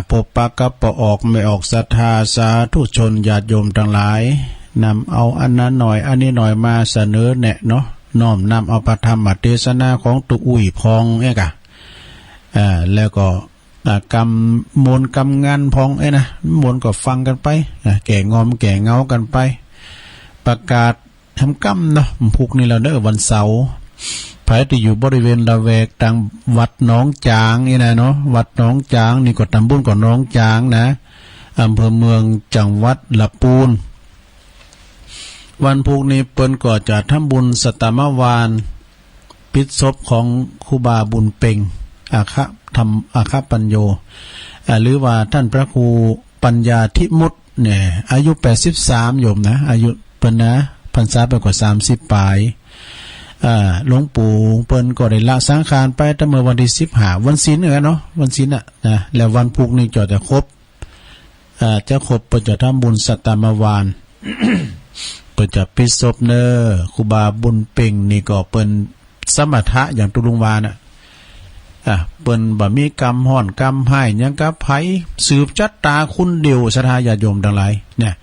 พบปะกับปออกไม่ออกศรัทธาสาธุชนญาติโยมทั้งหลายนำเอาอันนั้นหน่อยอันนี้หน่อยมาเสนอแนะเนาะน้อมนำเอาพระธรรมเทศนาของตุอุ้ยพองแล้วก็กรรมมนกรรมงานพองนะมนก็ฟังกันไปแก่งอมแก่เงากันไปประกาศทำกรรมเนาะพุกนี่เราเด้อวันเสาร์ใครที่อยู่บริเวณละแวกทางวัดหนองจางนี่นะเนาะวัดหนองจางนี่ก็ตำบลกับหนองจางนะอำเภอเมืองจังหวัดลำพูนวันพุกนี้เปิ้นก็จะทำบุญสตมวานปิดศพของครูบาบุญเป่งอาคปัญโยหรือว่าท่านพระครูปัญญาธิมุตเนี่ยอายุ83โยมนะอายุเปิ้นนะพรรษาไปกว่า30ปลายหลวงปู่เปิ้นก็ได้ละสังขารไปตั้งเมื่อวันที่15วันศีลเนาะวันศีลนะแล้ววันพุกนี้จะครบจะครบเปิ้นจะทำบุญสตมวาน เปิ้นจะปิดศพเนอครูบาบุญเป่งนี่ก็เปิ้นสมถะอย่างตุลุงวาน่ะเปิ้นบ่มีกรรมฮ้อนกรรมให้หยังกับไผสืบจัตตาคุณเดียวศรัทธาญาติโยมทั้งหลายเนี่ย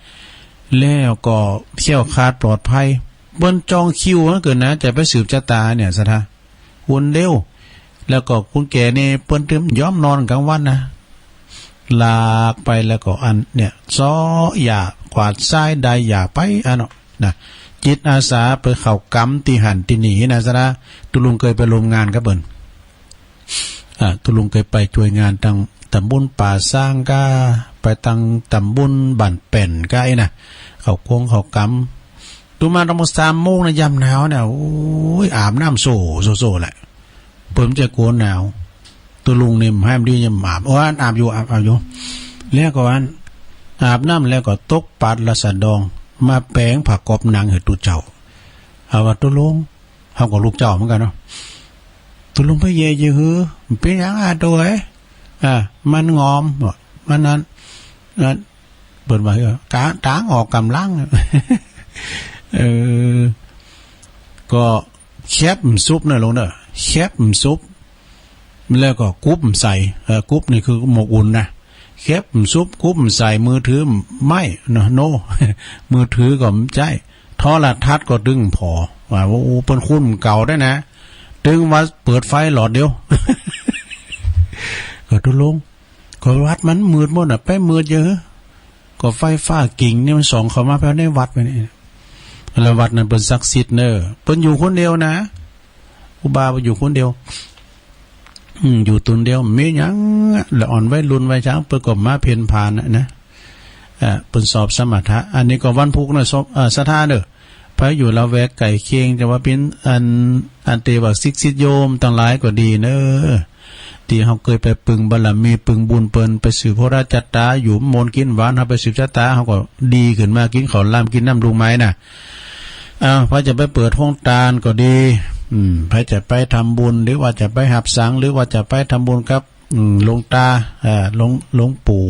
แล้วก็เที่ยวคาดปลอดภัยเปิ้นจองคิวเกินนะจะไปสืบชะตาเนี่ยศรัทธาคุณเดียวแล้วก็คุณแก่นี่เปิ้นเตรียมยอมนอนกลางวันนะลากไปแล้วก็อันเนี่ยซ้ออย่ากวาดซ้ายใดอย่าไปเนาะนะจิตอาสาไปเข้ากรรมที่หันที่หนีนะศรัทธาตุลุงเคยไปร่วมงานกับเปิ้นตุลุงเคยไปช่วยงานทางตำบลป่าสร้างกาไปทางตำบลบ้านแป่นกานะเขาโค้งเขากำตูมาตอน3 โมงนะยามหนาวเนี่ยโอ้ยอาบน้ำโซแหละเพิ่มจะโกนหนาวตุลุงนี่ให้มันดียามอาบอาบอยู่แล้วก็อาบน้ำแล้วก็ตกปัดละสะดองมาแปลงผักกบนางเหือตุเจ้าเอาว่าตุลุงเขาก็ลูกเจ้าเหมือนกันเนาะตุลุงไปเย่ยื้อเป็นยังไงตัวมันงอมมันนั้นเปิดมาตางออกกำลังก็แคบซุปเนี่ยลงเด้อแคบซุปแล้วก็กุ๊บใส่กุ๊บนี่คือหมกอุ่นนะแคบซุปกุ๊บใส่มือถือไม่นะโนมือถือก็ไม่ใช่โทรทัศน์ก็ดึงพอว่าโอ้เป็นคุ้นเก่าได้นะดึงมาเปิดไฟหลอดเดียวก็ตุลงก็วัดมันมืดหมดไปมืดเยอะก็ไฟฟ้ากิ่งนี่มันส่องเข้ามาภายในวัดไปนี่แล้ววัดนั้นเป็นศักดิ์สิทธิ์เนอเพิ่นอยู่คนเดียวนะครูบาอยู่คนเดียวอยู่ตนเดียวมีหยังละอ่อนไว้รุ่นไว้ช้างเพิ่นก็มาเพ่นผ่านนะเพิ่นสอบสมถะอันนี้ก็วันพุกนะสอบศรัทธาเด้อพระอยู่ละแวกไก่เคียงแต่ว่าเป็นอันเตว่าศิษย์โยมทั้งหลายก็ดีเนอที่เฮาเคยไปปึงบารมีปึงบุญเปิ้นไปสืบพระราชจัตตาอยู่มนกินหวานเฮาไปสืบชะตาเฮาก็ดีขึ้นมากินข้าวลามกินน้ำลุงไม้น่ะพระจะไปเปิดห้องตาลก็ดีพระจะไปทำบุญหรือว่าจะไปหับสังหรือว่าจะไปทำบุญกับหลวงตาหลวงปู่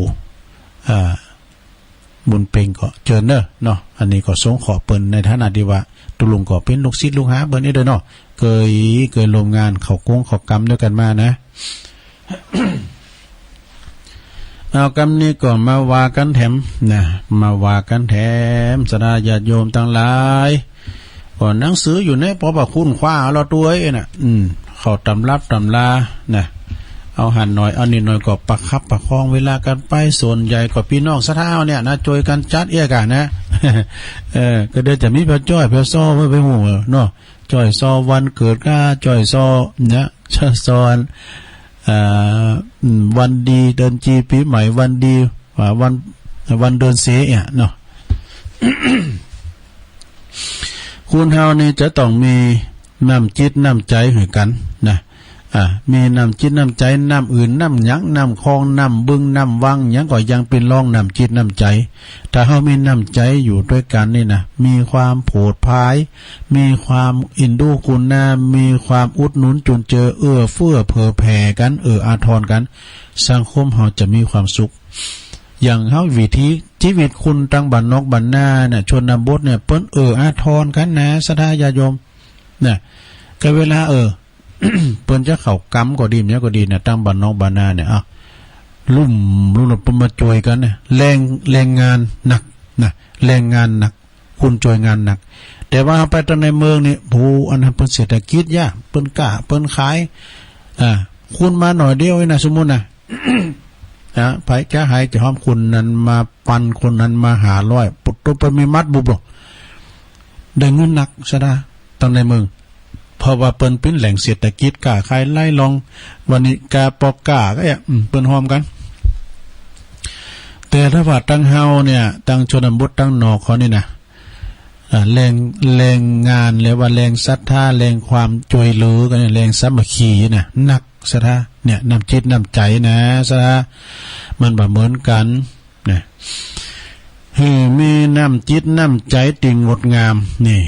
บุญเพ็งก็เชิญเนาะอันนี้ก็สงขอเปิ้นในฐานะที่ว่าตุลุงก็เป็นลูกศิษย์ลูกหาเปิ้นนี่เด้อเนาะเคยร่วมงานเข้าโกงเข้ากรรมด้วยกันมานะเอากรรมนี้ก็มาว่ากันแถมนะมาว่ากันแถมศรัทธาญาติโยมทั้งหลายก่อนหนังสืออยู่ในพระคุณคว้าเราตัวเองน่ะเข้าตำรับตำลานะเอาหันหน่อยเอานิดหน่อยก็ประคับประคองเวลากันไปส่วนใหญ่ก็พี่น้องศรัทธาเนี่ยนะช่วยกันจัดเอี้ยกันนะก็เดี๋ยวจะมีพระจ้อยพระซ้อไว้ไปหูเนาะจ้อยซ้อวันเกิดก้าจ้อยซ้อเนี่ยซ้อนวันดีเดือนจีปีใหม่วันดีวันเดือนเสียเนาะ คุณเฮานี่จะต้องมีน้ำจิตน้ำใจให้กันนะมีน้ำจิตน้ำใจน้ำอื่นน้ำหยังน้ำคลองน้ำบึงน้ำวังหยังก็ยังเป็นรองน้ำจิตน้ำใจถ้าเฮามีน้ำใจอยู่ด้วยกันนี่นะมีความโผดพายมีความอินดูคุณนามีความอุดหนุนจุนเจือเอื้อเฟื้อเผื่อแผ่กันอาทรกันสังคมเฮาจะมีความสุขอย่างเฮาวิธีชีวิตคุณตั้งบ้านนอกบ้านนาเนี่ยชนบทเนี่ยเปิ้นอาทรกันนะศรัทธาญาติโยมเนี่ยก็เวลาเปิ้นจะเข้ากรรมก็ดีเนี่ยก็ดีเนี่ยตั้งบ้านนอกบ้านนาเนี่ย ลุ่มปมาจอยกันเนี่ยแรงงานหนักนะแรงงานหนักคุณจอยงานหนักแต่ว่าไปตอนในเมืองนี่โอ้อันนั้นเป็นเศรษฐกิจยากเปิ้นกล้าเปิ้นขายคุณมาหน่อยเดียวนะสมมุตินะไผจะหายจะห้อมคุณนั้นมาปันคนนั้นมาหาร้อยปุตตุปมีมัดบุบได้เงินหนักซะนะตอนในเมืองเพราะว่าเปิ้นเป็นแหล่งเศรษฐกิจกล้าขายไล่ลองวันนี้กาปอกกาก็เปิ้นหอมกันแต่ถ้าว่าตั้งเฮาเนี่ยตั้งชนบทตั้งนอกเขานี่นะแรงงานเรียกว่าแรงศรัทธาแรงความจอยเหลือกันแรงสามัคคีนะหนักศรัทธาเนี่ยน้ำจิตน้ำใจนะศรัทธามันบ่เหมือนกันนะมีน้ำจิตน้ำใจติ่งงดงามนี่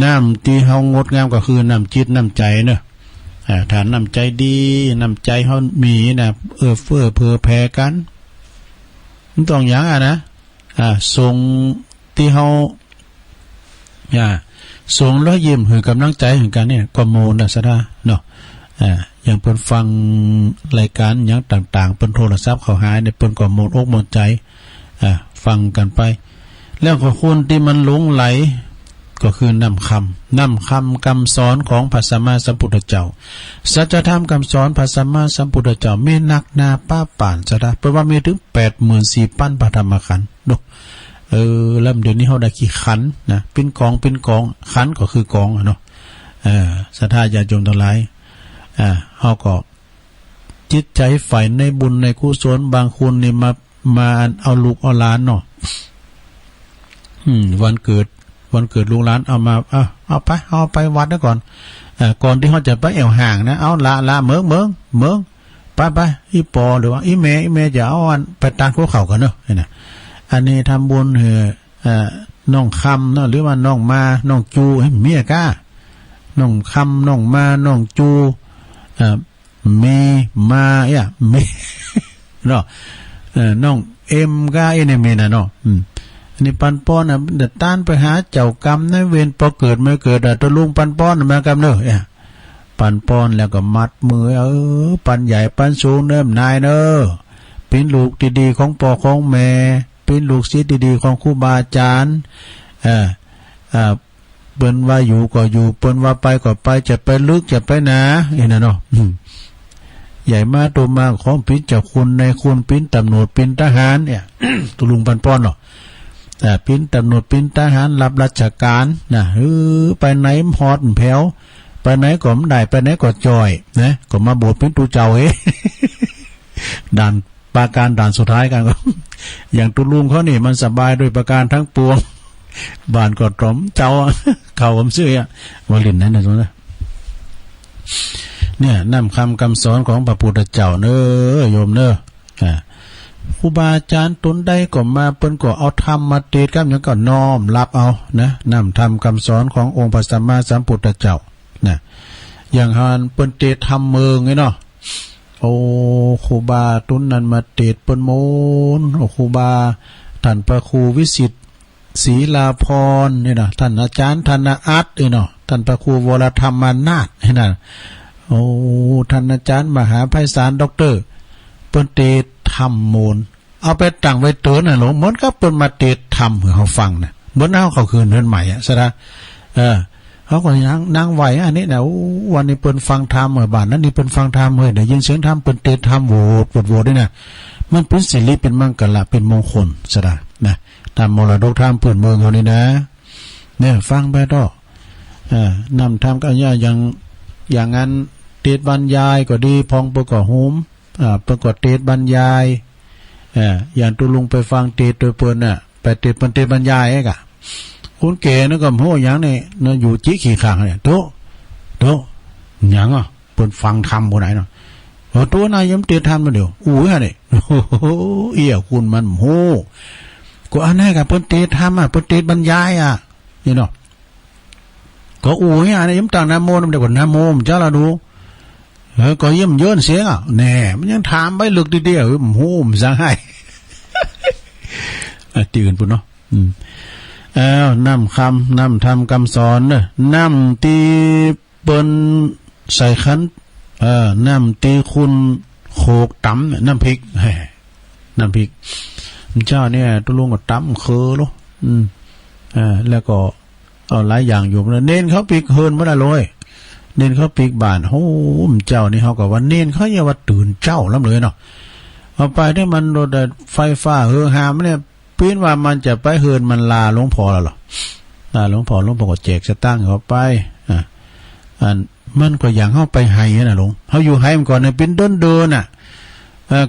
น้ำที่เฮางดงามก็คือน้ำจิตน้ำใจเนอะถ้าน้ำใจดีน้ำใจเฮามีนะเฟื้อเผื่อแผ่กันมันต้องอย่างนะส่งที่เฮาส่งแล้วยิ้มหือกำลังใจเหมือนกันเนี่ยก็โมนะซะได้เนาะอย่างเพิ่นฟังรายการอย่างต่างๆเพิ่นโทรศัพท์เข้าหาเนี่ยเพิ่นก็โมนอกโมนใจฟังกันไปแล้วก็คนที่มันหลงไหลก็คือนำคำคำสอนของพระสัมมาสัมพุทธเจ้าสัจธรรมคำสอนพระสัมมาสัมพุทธเจ้าไม่นักนาป้าป่านซะได้เพราะว่ามีถึง 84,000 พระธรรมขันธ์เนาะแล้วเดี๋ยวนี้เฮาได้กี่ขันนะเป็นกองขันก็คือกองเนาะศรัทธาญาติโยมทั้งหลายเฮาก็จิตใจใฝ่ในบุญในกุศลบางคนนี่มาเอาลูกเอาหลานเนาะวันเกิดลูกหลานเอามาเอาไปวัดนะก่อนก่อนที่เฮาจะไปแอวห่างนะเอาละเมืองไปอีปอหรือว่าอีแม่จะเอาอันไปตานเขากันเนาะนี่นะอันนี้ทำบุญน้องคำเนาะหรือว่าน้องมาน้องจูให้เมียก้าน้องคำน้องมาน้องจูเมมาเมเนาะน้องเอ็มก้าเนี่ยเมนะเนาะอันนี้ปันป้อนเดือดต้านไปหาเจ้ากรรมในเวรพอเกิดไม่เกิดตัวลุงปันป้อนมากรรมเนอะปันป้อนแล้วก็มัดมือปันใหญ่ปันสูงเนิ่มนายเนอะเป็นลูกดีๆของพ่อของแม่เป็นลูกศิษย์ดีๆของครูบาอาจารย์เปิ้นว่าอยู่ก็อยู่เปิ้นว่าไปก็ไปจะไปลึกจะไปหนานี่นะเนาะใหญ่มาตัวมาของปิ้นจากคุณในคุณปิ้นตำรวจปิ้นทหารเนี่ย ตุลุงปันป้อนเนาะแต่ปิ้นตำรวจปิ้นทหารรับราชการนะไปไหนฮอดแผ่วไปไหนก็ไม่ได้ไปไหนก็จอยนะก็มาโบสถ์ปิ้นตูเจ้าด่านปาการด่านสุดท้ายกันก็อย่างตุลุงเขานี่มันสบายโดยประการทั้งปวงบ้านก็ตรอมเจ้าเขาผมซื้อวลินนั่นนะทุกท่านเนี่ยนำคำสอนของพระพุทธเจ้าเนอโยมเนอครูบาอาจารย์ตนใดก็มาเปิ้นก็เอาธรรมมาเทศน์กันอย่างก็น้อมรับเอานะนำธรรมคำสอนขององค์พระสัมมาสัมพุทธเจ้านะอย่างหานเปิ้นเทศน์ธรรมเมืองไงเนาะโอ้ครูบาตุนนั้นมาเทศน์เปิ้นโมนโอ้ครูบาท่านพระครูวิสิตศรีลาภรณ์นี่นะท่านอาจารย์ธนอัตนี่เนาะท่านพระครูวรธรรมนาถนี่นะโอ้ท่านอาจารย์มหาไพศาลด็อกเตอร์เปิ้นเทศน์ธรรมมูลเอาไปตั้งไว้เตือนน่ะหลวงเหมือนกับเปิ้นมาเทศน์ธรรมให้เขาฟังน่ะเหมือนเขาคืนเรือนใหม่อ่ะซะนะเขาก็นั่งไหวอันนี้นะวันนี้เปิ้นฟังธรรมบ้านนั้นนี่เปิ้นฟังธรรมได้ยินเสียงธรรมเปิ้นเทศน์ธรรมโหวดด้วยนะมันเป็นสิริเป็นมังกรเป็นมงคลซะนะตามมรดกธรรมเปิ้นเมืองเขานี่นะเนี่ยฟังไปต่อนำธรรมกันอย่างนั้นเทศน์บรรยายก็ดีพองประกอบโฮมประกอบเทศน์บรรยายอย่างตุลุงไปฟังเทศน์โดยเปิ้นน่ะไปเทศน์บรรยายกะคุณเก๋นึกว่าโหอย่างนี้น่ะอยู่จิขี้ข้างเนี่ยโตหยังเปิ้นฟังธรรมบ่ไหนเนาะตัวนายยมเทศน์ธรรมมาเดี๋ยวอู้ฮะนี่โอ้คุณมันโหก็อันนั้นกับเปิ้นเทศน์ธรรมเปิ้นเทศน์บรรยายนี่เนาะก็อู้ฮะนี่ยมตั้งนะโมนำเดี๋ยวนะโมมจ้าละดูก็เยี่ยมเยินเสียงแน่มันยังถามไปลึกดีๆโหมซะให้ตื่นปุ่นเนาะนำธรรมคำสอนเนอะนำตีเปิ้นใส่ขันนำตีคุณโขกตำน้ำพริก น้ำพริกเจ้าเนี่ยตุลุงก็ตำคือลูกแล้วก็เอาหลายอย่างอยู่แล้วเน้นเขาปีกเฮินบ่ได้เลยเน้นเขาปีกบานโอ้เจ้านี่เขาก็ว่าเน้นเขาอย่าว่าตื่นเจ้าล้ำเลยเนาะเอาไปได้มันโดนไฟฟ้าเฮือหามเนี่ยปีนว่ามันจะไปเฮินมันลาหลวงพ่อแล้วหรอลาหลวงพ่อก็แจกสตางค์เขาไปมันก็อย่างเข้าไปไห้น่ะหลวงเขาอยู่ไห้มันก่อนเนี่ยเป็นเดินน่ะ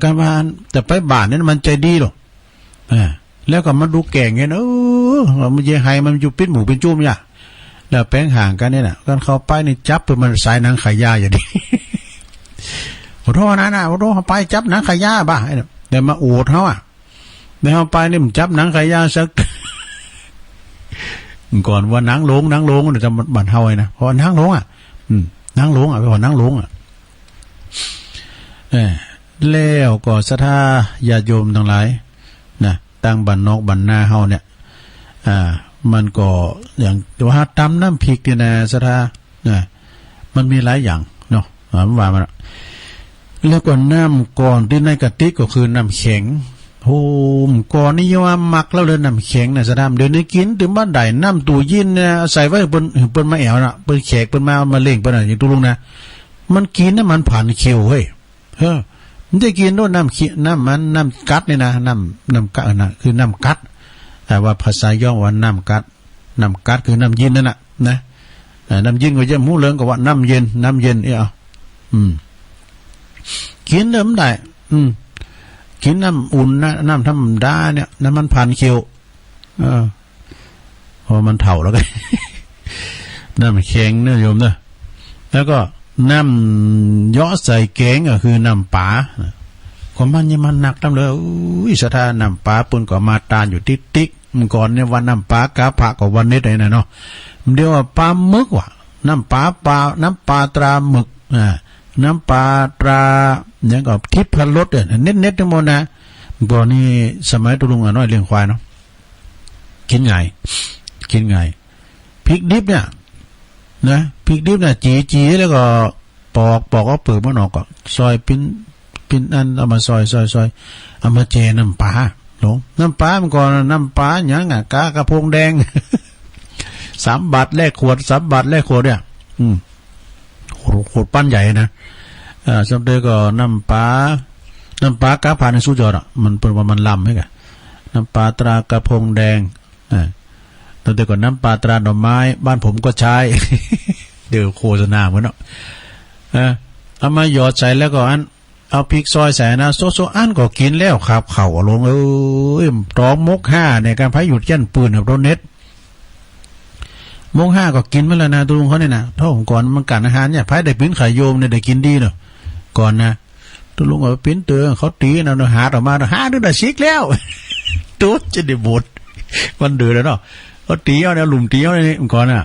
การบ้านแต่ไปบ้านนี่มันใจดีหรอกแล้วก็มาดูแก่งเงี้ยมันยังไห้มันอยู่เป็นหมูเป็นจุ่มย่ะแล้วแป้งห่างกันเนี่ยน่ะกันเข้าไปนี่จับไปมันสายหนังขายยาอย่างนี้ขอโทษนะขอโทษเขาไปจับหนังขายยาบ้าเดี๋ยวมาอวดเขาเดี๋ยวเขาไปนี่มันจับหนังขายยาสักก่อนว่าหนังลงเดี๋ยวจะบั่นเทาเลยนะเพราะหนังลงหนังลงไปพอหนังลงแล้วก็ศรัทธาญาติโยมทั้งหลายนะตั้งบันนอกบันหน้าเฮาเนี่ยมันก็อย่างว่าตำน้ำพริกเนี่ยนะศรัทธามันมีหลายอย่างเนาะว่ามันแล้วก็น้ำก่อนที่ในกระติกก็คือน้ำแข็งโอ้ก่อนนี่ว่ามักแล้วเลยน้ำแข็งนะศรัทธาเดี๋ยวนี้กินถึงบ้านใดน้ำตู้ยินเนี่ยใส่ไว้เปิ้นมาแอวน่ะเปิ้นแขกเปิ้นมาเล่งเปิ้นอย่างตุลุงนะมันกินน่ะมันผ่านเคี้ยวเฮ้ยมันจะกินด้วยน้ำกัดเนี่ยนะน้ำกัดนะคือน้ำกัดแต่ว่าภาษาย่อว่าน้ำกัดคือน้ำเย็นนั่นน่ะนะน้ำเย็นก็จะมู้เลิงก็ว่าน้ำเย็นกินเดิมได้กินน้ำอุ่นนะน้ำธรรมดาเนี่ยน้ำมันผ่านเคี้ยวพอมันเถ่าแล้วก็ น้ำแข็งเนี่ยโยมเนี่ยแล้วก็น้ำย่อใส่แกงก็คือน้ำปลาความมันยังมันหนักตั้งเลยศรัทธาน้ำปลาปุ่นก็มาตานอยู่ติ๊กก่อนเนี่ยวันน้ำปลากาผักกับวันนี้ไหนเนาะเดี๋ยวว่าปลาหมึกว่ะน้ำปลาน้ำปลาตราหมึกน้ำปลาตราอย่างกับทิพย์พลดเน็ตทั้งหมดนะก่อนนี้สมัยตุลุงน้อยเลี้ยงควายเนาะกินไงพริกดิบเนี่ยนะพริกดิบเนี่ยจีแล้วก็ปอกก็เปิดมันออกก็ซอยปิ้นอันเอามาซอยเอามาเจน้ำปลาหลงน้ำปลามันก่อนน้ำปลาอย่างอ่ะกระพงแดง 3 บาทแลกขวดเนี่ยขวดปั้นใหญ่นะสำเร็จก็น้ำปลากาผ่านในสู้จอดมันเป็นว่ามันลำให้กันน้ำปลาตรากระพงแดงตั้งแต่ก่อนน้ำปลาตราดอกไม้บ้านผมก็ใช้ เดี๋ยวโฆษณาเหมือนเนาะเอามาหยอดใส่แล้วก็เอาพริกซอยใส่นะโซอันก็กินแล้วขับเข่าลงตองมก5ในการพายหยุดยันปืนกับรถเน็ตมก5ก็กินมาแล้วนะตุลุงเขาเนี่ยนะถ้าผมก่อนมันการอาหารเนี่ยพายได้ปิ้นไข่โยมเนี่ยได้กินดีเนาะก่อนนะตุลุงเอาปิ้นเตือนเขาตีนะหาออกมาหาด้วยแต่ซิกแล้วตุ๊ดจะได้บดวันเดือดแล้วเนาะเขาตีเอาเนี่ยหลุมตีเอาเนี่ยก่อนอ่ะ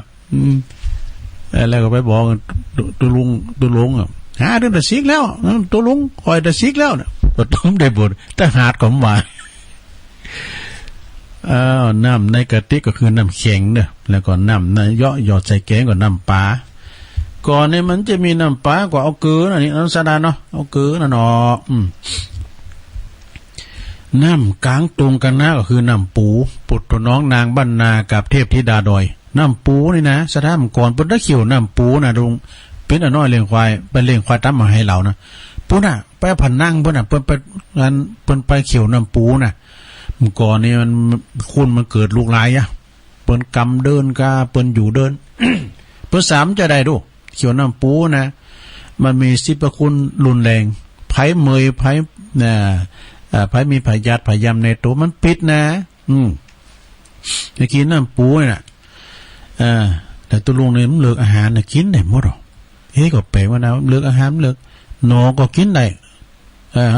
แล้วก็ไปบอกตุลุงหาด้วยแต่ซิกแล้วตุลุงคอยแต่ซิกแล้วเนี่ยก็ต้องได้บดแต่หาดของหวานน้ำในกระติกก็คือน้ำแข็งเนี่ยแล้วก็น้ำหยอดใส่แกงก็น้ำปลาก่อนเนี่ยมันจะมีน้ำปลาก็เอาเกลือนะนี่น้ำสาดาเนาะเอาเกลือนะเนาะน้ำกลางตรงกันนะก็คือน้ำปูปุตตน้องนางบ้านนากับเทพธิดาดอยน้ำปูนี่นะสถานก่อนเปิ้นได้เขียวน้ำปูนะลุงเป็นน้อยเลี้ยงควายไปเลี้ยงควายตั้มมาให้เรานะปูน่ะไปผันนั่งเปิ้นน่ะเปิ้นไปงานเปิ้นไปเขียวน้ำปูน่ะก่อนนี่มันเกิดลูกหลายอ่ะเปิ้นกำเดินกาเปิ้นอยู่เดิน เปิ้น3จะได้ดูเขียวน้ำปูนะมันมีสิบคุณรุนแรงไผเมยไผไผมีพยาธิพยามในตัวมันปิดนะกินน้ำปูน่ะแต่ตัวลุงเนี่ยมันเลือกอาหารน่ะกินได้หมดหรอก็แปลกว่านะเลือกอาหารเลือกหนอก็กินได้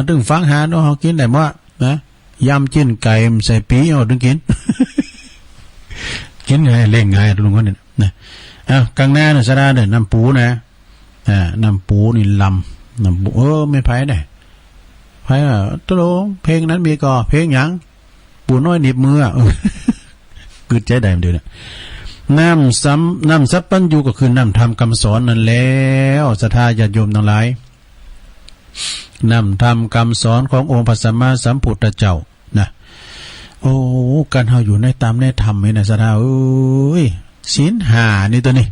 ถึงฟังหาเนาะกินได้หมดนะยำจิ้นไก่ใส่ปีเอาถึงกิน กินไงเล่งไงตัวลุงคนนี้นะกลางหน้าเนี่ยสระเนี่ยน้ำปูนะน้ำปูนี่ลำน้ำปูไม่ไผ่ได้ไผ่ตัวลุงเพลงนั้นมีก่อเพลงหยังปูน้อยหนีบมือกึดใจได้เดียวเนี่ยน้ำซับปั้นอยู่ก็คือน้ำทำคำสอนนั่นแล้วศรัทธาญาติโยมทั้งหลาย นำธรรมคำสอนขององค์พระสัมมาสัมพุทธเจ้านะโอ้การเฮาอยู่ในตามในธรรมนี่นะสะดาเอ้ยศีลห้านี่ตัวนี้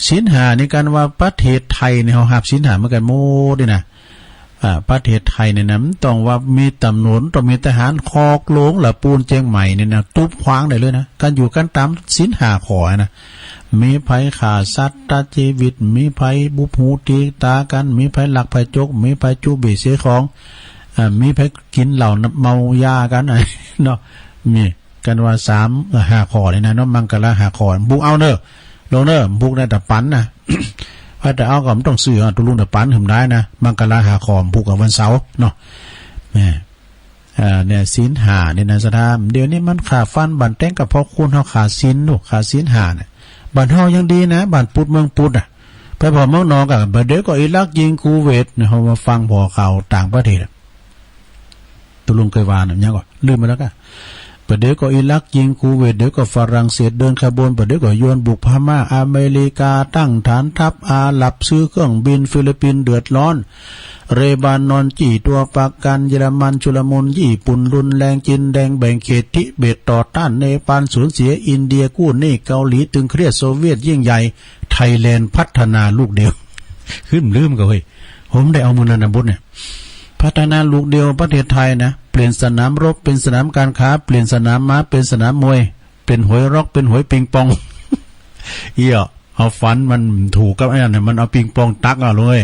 ศีลห้านี่กันว่าประเทศไทยเนี่ยเฮาหับศีลห้าเหมือนกันโมด้วยนะประเทศไทยเนี่ยนะต้องว่ามีตำรวจต้องมีทหารคอกโลงหรือปูนเจียงใหม่เนี่ยนะตุ๊บคว้างได้เลยนะการอยู่กันตามศีลห้าขอนะมีภัยฆ่าสัตว์ตัดชีวิตมีภัยบุพหูตีตากันมีภัยหลักภัยจกมีภัยจูบีเสียของมีภัยกินเหล้าเมายากันเนาะมีกันว่า5ข้อเลยนะเนาะมังกร5ข้อบุกเอาเนอะลงเนอะบุกได้แต่ปันนะพระแต่เอาก็ไม่ต้องซื้อตุลุงแต่ปันถึงได้นะมังกร5ข้อบุกกับวันเสาร์เนาะเนี่ยศีลห้าเนี่ยนะสถานเดี๋ยวนี้มันขาฟันบันเต้งกับพ่อคุณเขาขาศีลลูกขาศีลห้าเนี่ยบ้านเฮายังดีนะบ้านพุทธเมืองพุทธไปพอเมืองนอกกับเดี๋ยวก็อิรักยิงคูเวตเฮามาฟังพอข่าวต่างประเทศตุลุงเคยว่าน่ะยังก็ลืมไปแล้วก็เดี๋ยวก็อิรักยิงคูเวตเดี๋ยวก็ฝรั่งเศสเดินขบวนเดี๋ยวก็ยวนบุกพม่าอเมริกาตั้งฐานทัพอาหรับซื้อเครื่องบินฟิลิปปินส์เดือดร้อนเรบานอนจี้ตัวประกันเยอรมันชุลมุนญี่ปุ่นรุนแรงจีนแดงแบ่งเขตทิเบตต่อต้านเนปาลสูญเสียอินเดียกู้หนี้เกาหลีตึงเครียดโซเวียตยิ่งใหญ่ไทยแลนด์พัฒนาลูกเดียวขึ้นลืมกันเว้ยผมได้เอามูลนาบุตรเนี่ยพัฒนาลูกเดียวประเทศไทยนะเปลี่ยนสนามรบเป็นสนามการค้าเปลี่ยนสนามม้าเป็นสนามมวยเป็นหวยร็อกเป็นหวยปิงปองเอาฟันมันถูกกับไอ้นั่นมันเอาปิงปองตักเอาเลย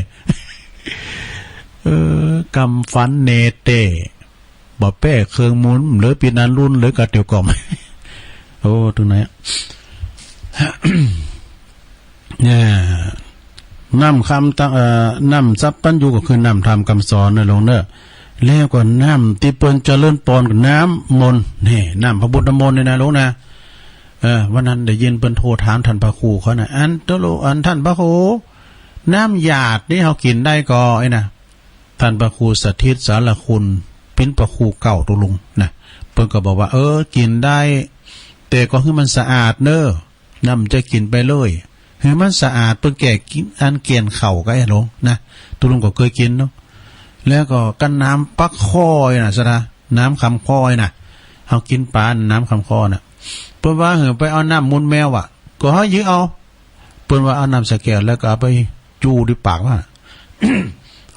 กำฟันเนเต้บ่แป้เครื่องมุนหรือปีนันรุ่นหรือกระเตียวกล่อมโอ้ตรงไหนเนี่ยน้ำคำน้ำซับปั้นอยู่ก็คือน้ำทำคำสอนนะลงเนอะแล้วก็น้ำที่เปิ้นเจริญปอนกับน้ำมนต์นี่น้ำพระพุทธมนต์นี่นะลงนะวันนั้นได้ยินเปิ้นโทรถามท่านพระครูเขานะอันท่านพระครูน้ำหยาดนี่เขากินได้ก็ไอ้นะท่านพระครูสถิตสารคุณเป็นพระครูเก่าตุลุงนะเพิ่นก็บอกว่ากินได้แต่ก็คือมันสะอาดเนอะน้ำจะกินไปเลยคือมันสะอาดเพิ่นแก่กินอันเกียนเข่าก็ไอ้ลงนะตุลุงก็เคยกินเนาะแล้วก็กันน้ำปักค้อยนะสะนะน้ำคำค้อยนะเขากินปลาน้ำคำค้อนะเพิ่นว่าไปเอาน้ำมูลแมวก็ให้ยื้อเอาเพิ่นว่าเอาน้ำสะแก้วแล้วก็เอาไปจูด้วยปากว่า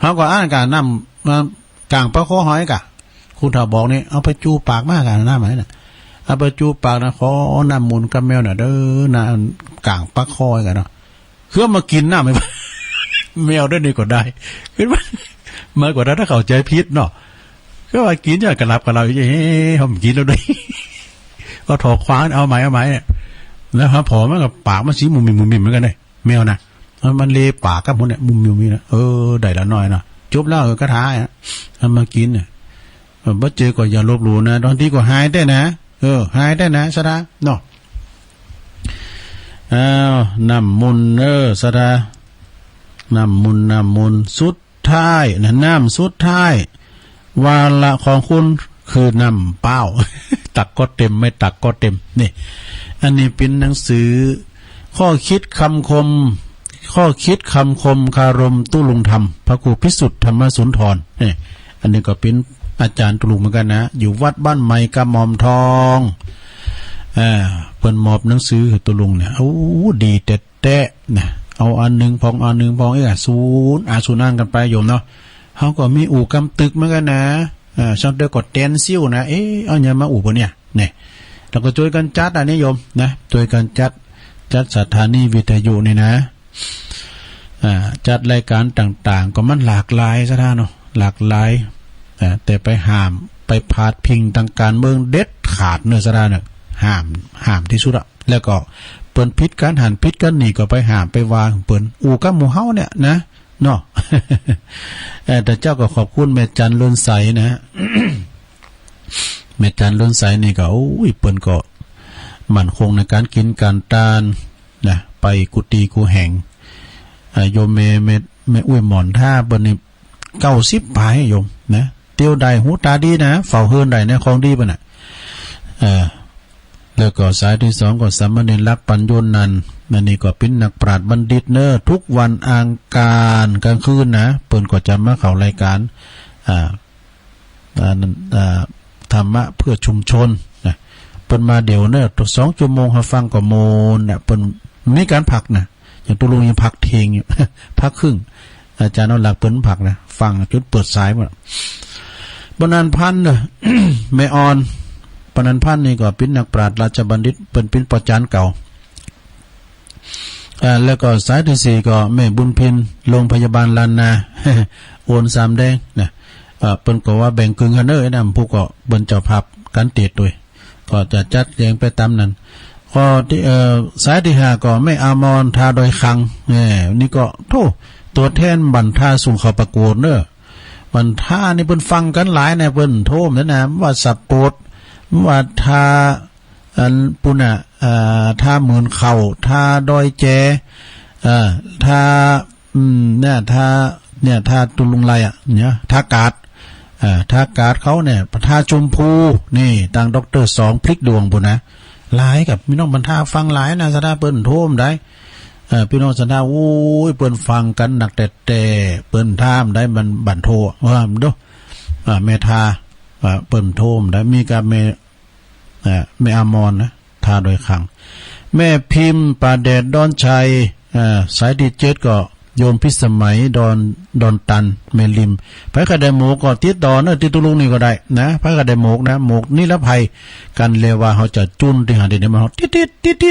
เขาก็อ่านการน้ำกลางปลาคอหอยกะคุณถ้าบอกนี่เอาไปจูปากมากกันน้ำไหมน่ะเอาไปจูปากนะขอน้ำมูลกับแมวน่ะเด้อน้ำกลางปลาคอยกันเนาะคือมากินน้ำไม่แมวได้นี่ก็ได้คือมากกว่านั้นถ้าเข้าใจพิษเนาะก็ว่ากินอย่างกระลับกับเราผมกินแล้วด้วยก็ถอดคว้านเอาไหมเนี่ยแล้วครับผอมันกับปากมันสีมุมมิมเหมือนกันเลยแมวนะมันเลปากกับมันเนี่ยมุมมิมนะได้ละน้อยนะจบแล้วกระทาเอามากินเนี่ยบ่เจอก็อย่าลบหลู่นะตอนที่ก็หายได้นะหายได้นะสะดาเนาะน้ำมุนสะดาน้ำมุนสุดท้ายนะน้ำสุดท้ายวาระของคุณคือน้ำเปล่า ตักก็เต็มไม่ตักก็เต็มนี่อันนี้เป็นหนังสือข้อคิดคำคมคารมตุลุงธรรมพระครูพิสุทธิ์ธรรมสุนทรนี่อันนี้ก็เป็นอาจารย์ตุลุงเหมือนกันนะอยู่วัดบ้านใหม่กระหม่อมทองเพิ่นมอบหนังสือตุลุงเนี่ยดีแต๊ะนะเอาอันนึงพองศูนย์นั่งกันไปโยมเนาะเขาก็มีอู่กำตึกเหมือนกันนะชอบเด็กกดเต้นซิ่วนะเอาเนี่ยมาอู่ปะเนี่ยเราก็ช่วยกันจัดอันนี้โยมนะช่วยกันจัดสถานีวิทยุนี่นะจัดรายการต่างๆก็มันหลากหลายซะท่านเนาะหลากหลายแต่ไปห้ามไปพาดพิงทางการเมืองเด็ดขาดเนื้อซะท่านเนี่ยห้ามที่สุดอะแล้วก็เปิ้นพิษกันหันพิษกันนี่ก็ไปห้ามไปวางเปิ้นอู่กับหมู่เฮาเนี่ยนะเนาะ แต่เจ้าก็ขอบคุณแม่จันล้นใสนะ แม่จันล้นใสนี่ก็เปิ้นก็มั่นคงในการกินการทานนะไปกุฏิกูแห่งโยมแม่อุ้ยหมอนท่าเปิ้นนี่90ปลายโยมนะเตียวใดหูตาดีนะเฝ้าเฮือนใดในของดีเปิ้นน่ะ แล้วก็สายที่2ก็สามเณรลักษณ์ปัญโยนันท์นี่ก็เป็นนักปราชญ์บัณฑิตเนอะทุกวันอังคารกลางคืนนะเปิ้นก็จะมาเข้ารายการธรรมะเพื่อชุมชนนะเปิ้นมาเดี๋ยวเนอะ2 ชั่วโมงฟังก็โมนน่ะเปิ้นมีการพักนะอย่างตุลุงยังพักเทงอยู่ พักครึ่งอาจารย์เอาหลักเปิ้นพักนะฟังจนเปิดสายหมดบรรณันพันธ์ แม่ออนปนันพันธ์นี่ก็เป็นนักปราชญ์ราชบัณฑิตเป็นประจานเก่าแล้วก็สายที่4ก็แม่บุญพินโรงพยาบาลลานนา โอนสามแดงนะเปิ้นก็ว่าแบ่งครึ่งกันเด้อนะผู้ก็เปิ้นเจ้าภาพการเตะด้วยก็จะจัดแจงไปตามนั้นข้อที่สายที่5ก็แม่อามรทาดอยคังนี่ก็โธ่ตัวแทนบรรทาส่งเข้าประกวดเด้อบรรทานี่เปิ้นฟังกันหลายนะเปิ้นโทมนั่นนะว่าสับโปดว่าทาอันปุณะทาหมื่นเข่าทาดอยแจทาเนี่ยทาตุลุงไรเนี่ยทากาดทากาดเขาเนี่ยทาชมพูนี่ต่างดร. 2พลิกดวงปุ่นนะหลายกับพี่น้องบรรทาฟังหลายนะสดาเปิ้นโทมได้พี่น้องสดาโอ้ยเปิ้นฟังกันหนักแต่เปิ้นทามได้บันโทว่าดูเมทาเปิ้นโทมได้มีกับแม่อามรนะทาโดยขังแม่พิมพ์ป่าแดดดอนชัยสายที่7ก็โยมพิสมัยดอนตันเมลิมพระกระไดหมกก็ติดดอนติดตุลุงนี่ก็ได้นะพระกระไดหมกนะหมกนิรภัยกันเลว่าเขาจะจุนที่หาเดี๋ยวมันติ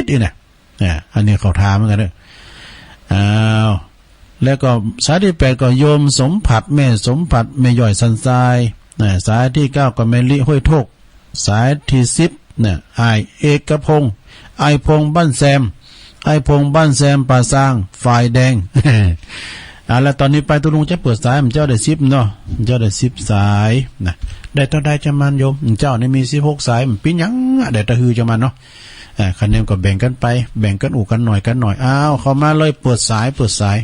ดนี่นะอันนี้เขาทาเหมือนกันเด้อแล้วก็สายที่8ก็โยมสมผัสแม่สมผัสแม่ย่อยสันทรายสายที่9ก็แม่ลิห้วยโทกสายที่10เนี่ยไอเอกพงษ์ไอพงษ์บ้านแซมไอพงษ์บ้านแซมป่าสร้างฝ่ายแดง แล้วตอนนี้ไปตุลุงจะเปิดสายมันเจ้าได้10เนาะเจ้าได้10สายนะได้เท่าใดจะมันโยมเจ้านี่มี16สายมันเป็นหยังได้ตะฮือจะมันเนาะคะแนนก็แบ่งกันไปแบ่งกันอู่กันหน่อยอ้าวเข้ามาเลยเปิดสาย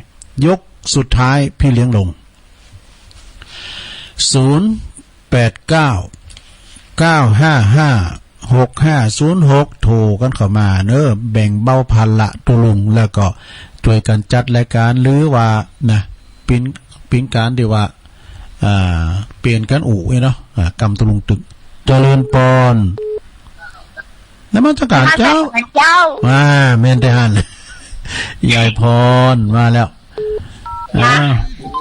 ยกสุดท้ายพี่เลี้ยงลง089556506โทรกันเข้ามาเนอะแบ่งเบาภาระตุลุงแล้วก็ช่วยกันจัดรายการหรือว่านะปิ้นการที่ว่าเปลี่ยนกันอู่เนาะกำตุลุงตึกเจริญปอนนมัสการเจ้าแม่นแต่หันยายพรมาแล้ว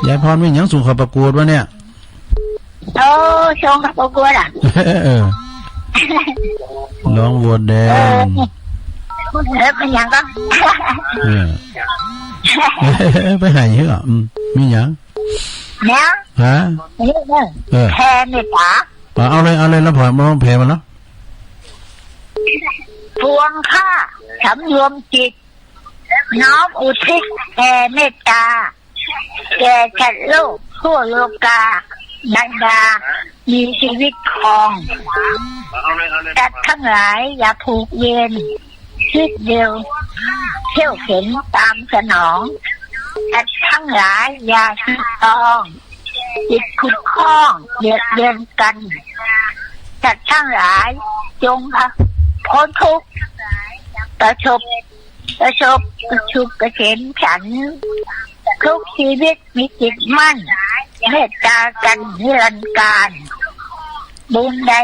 ยายพรมีหยังส่งเข้าประกวดวะเนี่ยส่งเข้าประกวดร้องวัวแดงเป็นหยังก็ไปหายเหรอมีหยังเนี่ยฮะแพ้เมตตาเอาเลยแล้วพอมาแพ้มันแล้วพวงข้าสำรวมจิตน้อมอุทิศแผ่เมตตาแก่สัตว์โลกทั่วโลกาบรรดามีชีวิตครองสัตว์ทั้งหลายอย่าผูกเวรคิดเดียวเที่ยวเข็นตามสนองสัตว์ทั้งหลายอย่าคิดตองจิตขุดข้องเบียดเบียนกันสัตว์ทั้งหลายจงพ้นทุกข์ประสบกระเข็นฉันทุกชีวิตมีจิตมั่นเมตตากันนิรันดร์การบุญใด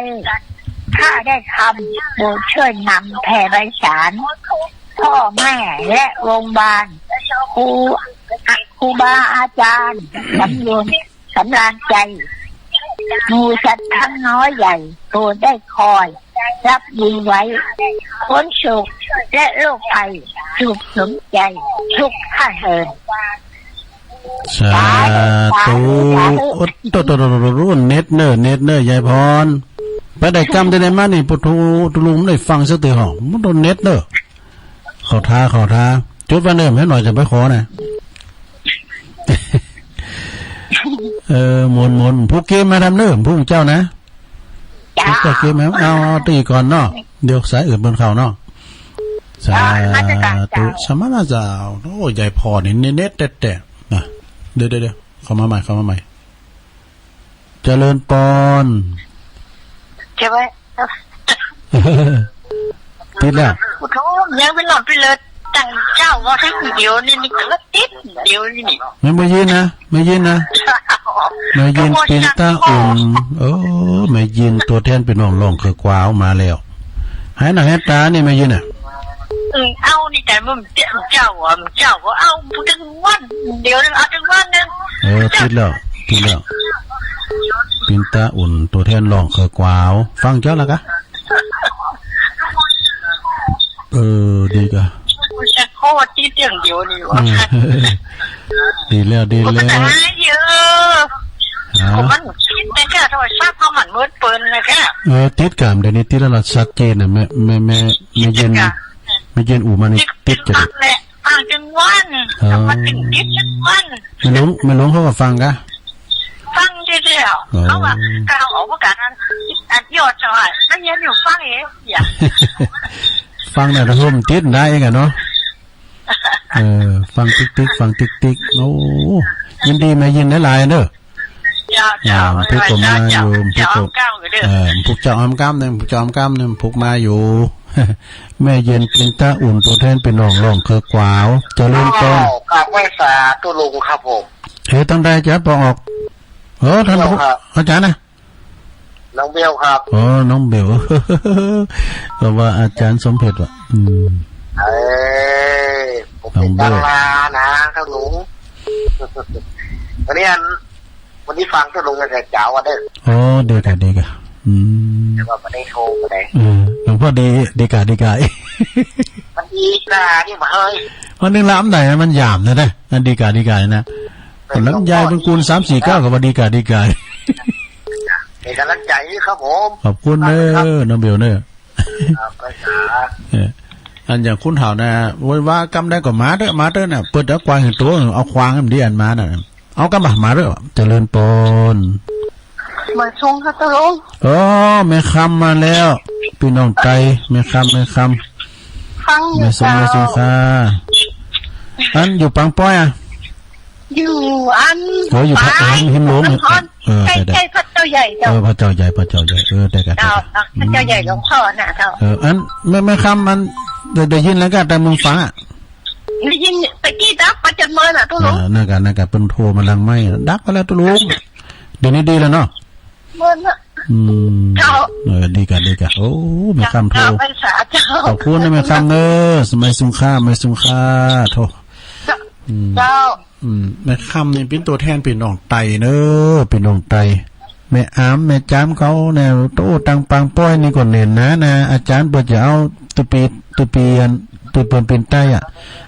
ถ้าได้ทำโปรดช่วยนำแผ่ไพศาลพ่อแม่และโรงพยาบาลครูบาอาจารย์สำราญใจหมู่สัตว์ทั้งน้อยใหญ่โปรดได้คอยรับดีไว้พ้นโศกและโรคภัยสุขสมใจทุกท่านเถิดสาธุเน็ตเนอร์ยายพรไปได้กรรมได้มานี่ปุถุตุลุงได้ฟังสักตีห้องมันโดนเน็ตเนอร์ขอท้าจุดวันเดิมให้หน่อยจะไปขอนะมนผู้เกมมาทำเนิ่มผู้เจ้านะผู้เกมมาเอาตีก่อนเนาะเดี๋ยวสายอื่นบนเขาเนาะสาธุสมานาจาวโอ้ยายพรนี่เน็ตแต่เดี๋ยวเข้ามาใหม่เจริญปอนใช่ไหม ติดแล้ว เขายังไปหลอดไปเลยตั้งเจ้าว่าให้เดียวนี่ก็ติดเดียวนี่ ไม่ยินนะไม่ยินนะไม่ยินเป็นตาอุ่นโอ้ไม่ยินตัวแทนเป็นน้องร้องคือกวาวมาแล้วหายหน้าหายตานี่ไม่ยินอ่ะเอานี่แต่มันเจ้าก็เอาถึงวันเดี๋ยวเอาถึงวันนึงติดแล้วเป็นตาอุ่นตัวแทนร้องคือกวาวฟังเจ้าละกะดีกะจะโคตรที่เตียงเดียวนี่วะดีแล้วเยอะมันคิดแต่แค่โทรศัพท์เขามันมืดเปินเลยแค่ติดกามเดี๋ยวนี้ติดแล้วชัดเจนนะไม่เย็นอู่มานี่ติดจะดิฟังจังวันมันถึงติดจังวันไม่รู้เขาก็ฟังกะฟังเดียวเขาว่าการออกประกาศอันยอดจอยมันยังอยู่ฟังเองอย่าฟังเนี่ยถ้าผมติดได้กันเนาะฟังติ๊กโอ้ยินดีมายินหลายๆเด้อผู้กมาอยู่ผู้เจ้าอมก้ามเนี่ยผู้มาอยู่แม่เย็นเป็นตาอุ่นตัวแทนเป็นน้องร้องคือกวาวเจริญต้นกากไว้สาตัวลุงครับผมต้องได้จะปออกท่านอาจารย์นะน้องเบลครับน้องเบลก็ว่าอาจารย์สมเพชรว่ะผมเป็นดารานะท่านลุงวันนี้ฟังท่านลุงแต่เจ้าวันเด้อเด็กอะแต่ว่าไม่ได้โทรไปไหนหลวงพ่อดีกามันดีกาที่มาเฮ้ยวันนึงล้ำไหนมันหยามนะนั่นดีกานะคนล้ำยายเป็นกูล349กับว่าดีกาเป็นกำลังใจครับผมขอบคุณเน้อน้องเบลเน้ออันอย่างคุณเฒ่านะว่ากำได้ก็มาเด้อน่ะเปิดเอาควายเห็นตัวเอาควางให้มันดีอันมาน่ะเอากำมาเด้อเจริญปนมาชงค่ะตะลุงแม่คำมาแล้วพี่น้องไตแม่คำฟังแม่สงค่ะอันอยู่ปังป้อยอ่ะอยู่อันอยู่พักหินหลวงใช่พระเจ้าใหญ่พระเจ้าใหญ่ได้กันพระเจ้าใหญ่หลวงพ่อน่ะเจ้าอันแม่คำมันได้ยินแล้วก็แต่มึงฟังอ่ะได้ยินตะกี้ดับประจันเมื่อน่ะตุลุงนั่นกันเป็นโทรมาลังไม่ดับไปแล้วตุลุงเดี๋ยวนี้ดีแล้วเนาะเมื่อน่ะดีกันโอ้ไม่คำโทรขอบคุณนะไม่คำเนอะสมัยสุขาโทรเจ้าแม่คำนี่เป็นตัวแทนเป็นน้องไตเนอะเป็นน้องไตแม่อ้ำแม่จ้ำเขาเนี่ยโตตังปังป้อยนี่ก่อนเน้นนะอาจารย์เปิดจะเอาตุปีเป็นใต้อ่ะ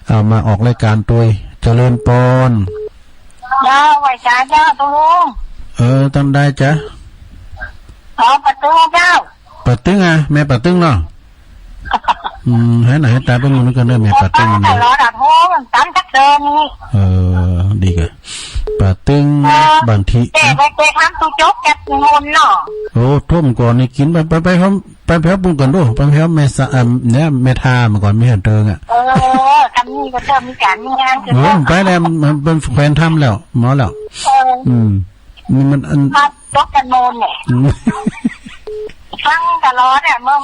เอามาออกรายการตัวเจริญปนเจ้าไหวจ้าเจ้าตุลุงทำได้จ้ะประตูเจ้าปัดตึ้งแม่ปัดตึ้งเนาะให้ไหนตาเป็นมันก็เริ่มแม่ปัดตึ้งมันรอดับโหมันตั้งทักเดินนี่ดีกันปัดตึ้งบางทีไปทำตู้จกแกงนเนาะท่มก่อนนี่กินไปแพ้ปุ่นก่อนดูไปแพ้แม่เนี่ยแม่ทามาก่อนไม่เห็นเติงอ่ะทำนี่ก็เติมมีการมีงานไปแล้วมันเป็นแฟนทำแล้วหมอแล้วนี่มันอันจกกันโมนเนี่ยฟังตลอดเนี่ยเมื่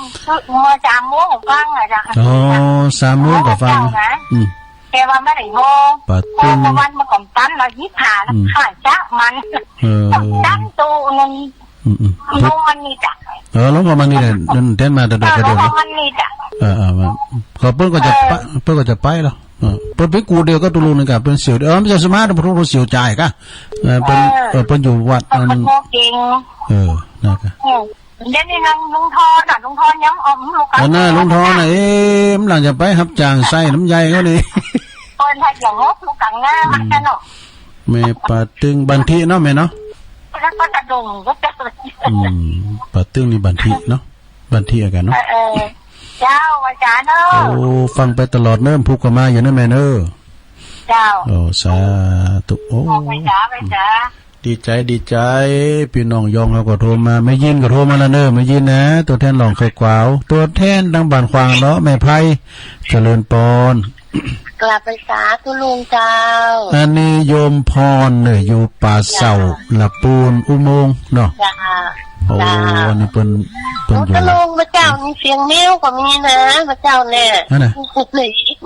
อ3 โมงฟังอ่ะจ้ะ3 โมงก็ฟังแต่ว่าไม่ได้โมปัดตึ้งวันมาก่อนตั้นเรา25แล้วขายจ้ะมันตั้งตู้นึงลงมันนี่จ้ะลงมันนี่เนี่ยเต้นมาแต่เดียวมันนี่จ้ะก็เพิ่นก็จะไปแล้วเพิ่นไปกูเดียวก็ตุลุนึงกับเพิ่นเสียวไม่ใช่สมาร์ทเพิ่นเสียวจ่ายกะเพิ่นอยู่วัดมันเก่งนะครับเดี๋ยวนี้ลุงทอนย้ำอมลูกกันลุงทอนมันหลังจะไปรับจ้างใส่น้ำใยเขานี่เปิ้นให้อย่างงบลูกกันง่ามันเนาะแม่ปัดตึงบันทีเนาะแม่เนาะแล้วก็กระดงก็จะปัดตึงนี่บันทีเนาะบันทีกันเนาะเจ้าอาจารย์เนาะฟังไปตลอดเนิ่มพูกมาอย่างนั้นแม่เนาะเจ้าสาธุไปจ้าดีใจพี่น้องยองเขาก็โทรมาไม่ยินก็โทรมาแล้วเนอะไม่ยินนะตัวแทนหลองเคยกวาวตัวแทนดังบานควางเนาะแม่ไพ่เจริญปนกลับไปสาธุลุงเจ้าอันนี้โยมพรเนี่ยอยู่ป่าเสาละปูนอุโมงค์เนาะ โอ้นี่เปิ้นอยู่ ตะลุงพระเจ้ามีเสียงแมวก็มีนะพระเจ้าเนี่ย นั่นน่ะ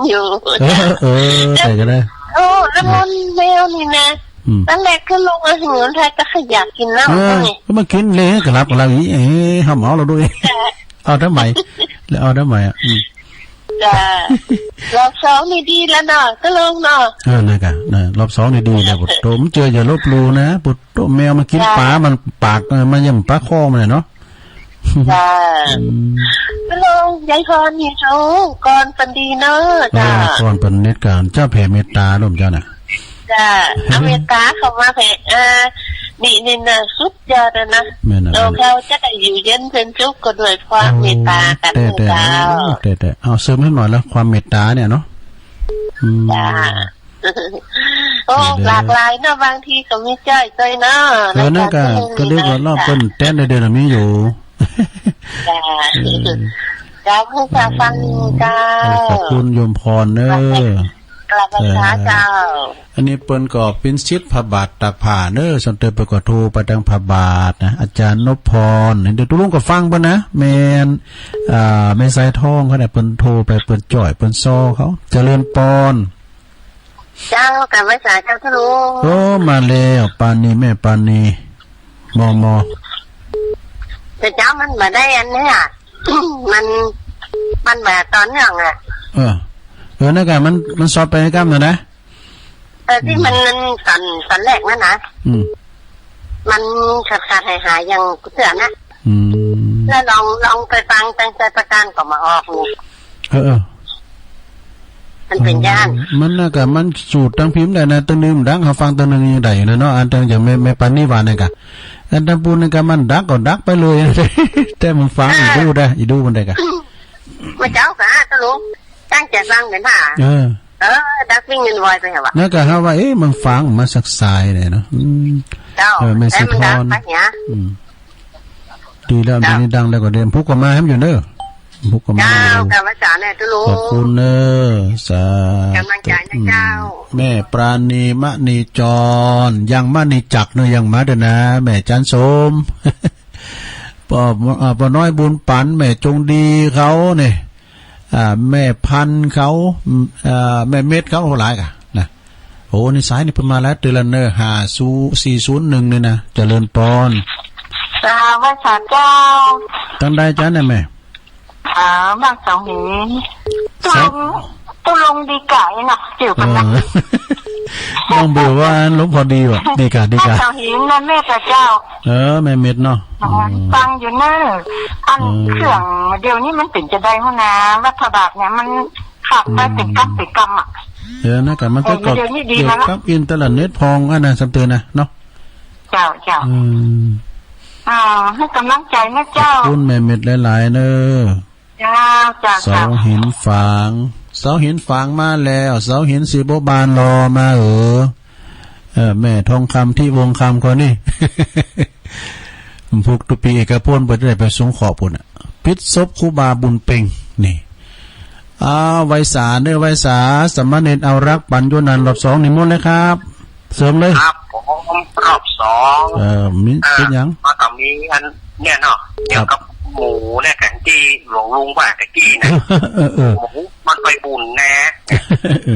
อยู่ ใส่ก็ได้ โอ้แล้วมันแมวนี่นะตั้งแต่ขึ้นลงอาหารไทยก็ขยักกินน้ำนี่ ก็มากินเลยก็รับกับเราอีห้ามเอาเราด้วยเอาทำไมแล้วเอาทำไมอ่ะจ้ารอบสองนี่ดีแล้วเนาะตะลุงเนาะนั่นกันรอบสองนี่ดีแล้วปุตโตมเจออย่าลบลูนะปุตโตแมวมากินปลามันปากมันยังปลาคอมันเนาะจ้าตะลุงยายพรนี่จูก่อนเป็นดีเนาะจ้าก่อนเป็นเนตการเจ้าแผ่เมตตาร่วมเจ้าน่ะจ้าอเมริกาเข้ามาแผ่นี่นะสุดยอดเลยนะเราจะได้อยู่เย็นเป็นสุขก็ด้วยความเมตตากันแต่เอาเสริมให้หน่อยแล้วความเมตตาเนี่ยเนาะจ้าโอ้หลากหลายนะบางทีก็มีจ้อยจ้อยเนาะนั่นก็เรียกว่ารอบเป็นแต้นเดือนมีอยู่จ้าจ้าเพื่อจะฟังจ้าขอบคุณโยมพรเนกลับมาช้าเจ้าอันนี้เปิ้นก็เป็นศิษย์พระบาทตากผ้าเน้อสนเตยไปก็โทรไปทางพระบาทนะอาจารย์นพพรเดี๋ยวตุลุงก็ฟังเปิ้นนะแม่นแม่สายทองเขาได้เปิ้นโทรไปเปิ้นจ่อยเปิ้นซอเขาเจริญปอนเจ้ากลับมาช้าเจ้าตุลุงโอ้มาแล้วปานนี้แม่ปานนี้มอแต่เจ้ามันบ่ได้อันนี้อ่ะ มันแบบตอนเนื่องอ่ะนั่นกันมันสอบไปกล้ามน่ะนะที่มันสันแรกนั่นนะมันขาดหายอย่างเสื่อนะแล้วลองไปฟังตั้งใจประการก็มาออกนี่มันเป็นย่านมันน่ะก็มันสูตรตั้งพิมพ์ได้นะตัวนึงดังเขาฟังตัวนึงยังได้อยู่เนาะอันตั้งอย่างแม่ปานนี่ว่านี่ก็อันตะปูนี่ก็มันดักก็ดักไปเลยแต่มันฟังอีดูมันได้ก็มาเจ้าก็ตะลุงตั้งใจฟังกันป่ะดักวิ่งเงินวอยไปเหรอวะนั่นก็ฮะว่ามันฟังมาสักสายเลยเนาะเจ้าไม่สิพรดีแล้วมีนี่ดังแล้วก็เดินพุกก็มาให้อยู่เนอะพุกก็มาเจ้ากับอาจารย์เนี่ยตุลุงขอบคุณเนอะสากำลังใจนะเจ้าแม่ปราณีมณีจรยังมณีจักเนอะยังมาเด้อนะแม่จันสมป้าน้อยบุญปันแม่จงดีเขาเนี่ยแม่พันเขาแม่เม็ดเขาหลายกันนะโอ้นี่สายนี่เพิ่นมาแล้วเดือนละเนอ401เนี่ยนะเจริญปอนสวัสดีเจ้าตั้งได้จ้าเนี่ยแม่บางสองหินตัวลงดีกะเนาะจิ๋วกันนะน้องเบื่อว่าลบพอดีว่ะดีกะสองหินนั่นแม่เจ้าแม่เม็ดเนาะฟังอยู่เนอะอันเครื่องเดี๋ยวนี้มันเป็นจะได้หัวนะรัฐบาลเนี่ยมันขับไปเป็นกรรมอ่ะนะกันมันก็เกี่ยวกับอินเทอร์เน็ตพองอันนั้นสำเตือนนะเนาะเจ้าให้กำลังใจนะเจ้าคุณแม่เม็ดหลายๆเนอะเสาหินฝางมาแล้วเสาหินสีโบบานรอมาแม่ทองคำที่วงคำคนนี้พวกตุปีเอกพลบ่ได้ไปสงขอปุ่นพิษซบครูบาบุญเป่งนี่ไวสาเนื้อไวสาสมณเณรเอารักปัญญนันรอบ2นิมนต์เลยครับเสริมเลยครับผมรอบ2มีเป็นยังก็มีอันเนี่ยเนาะเกี่ยวกับหมูเนี่ยกันที่หลวงลุงว่าตะกี้นะหมูมันไปบุญแน่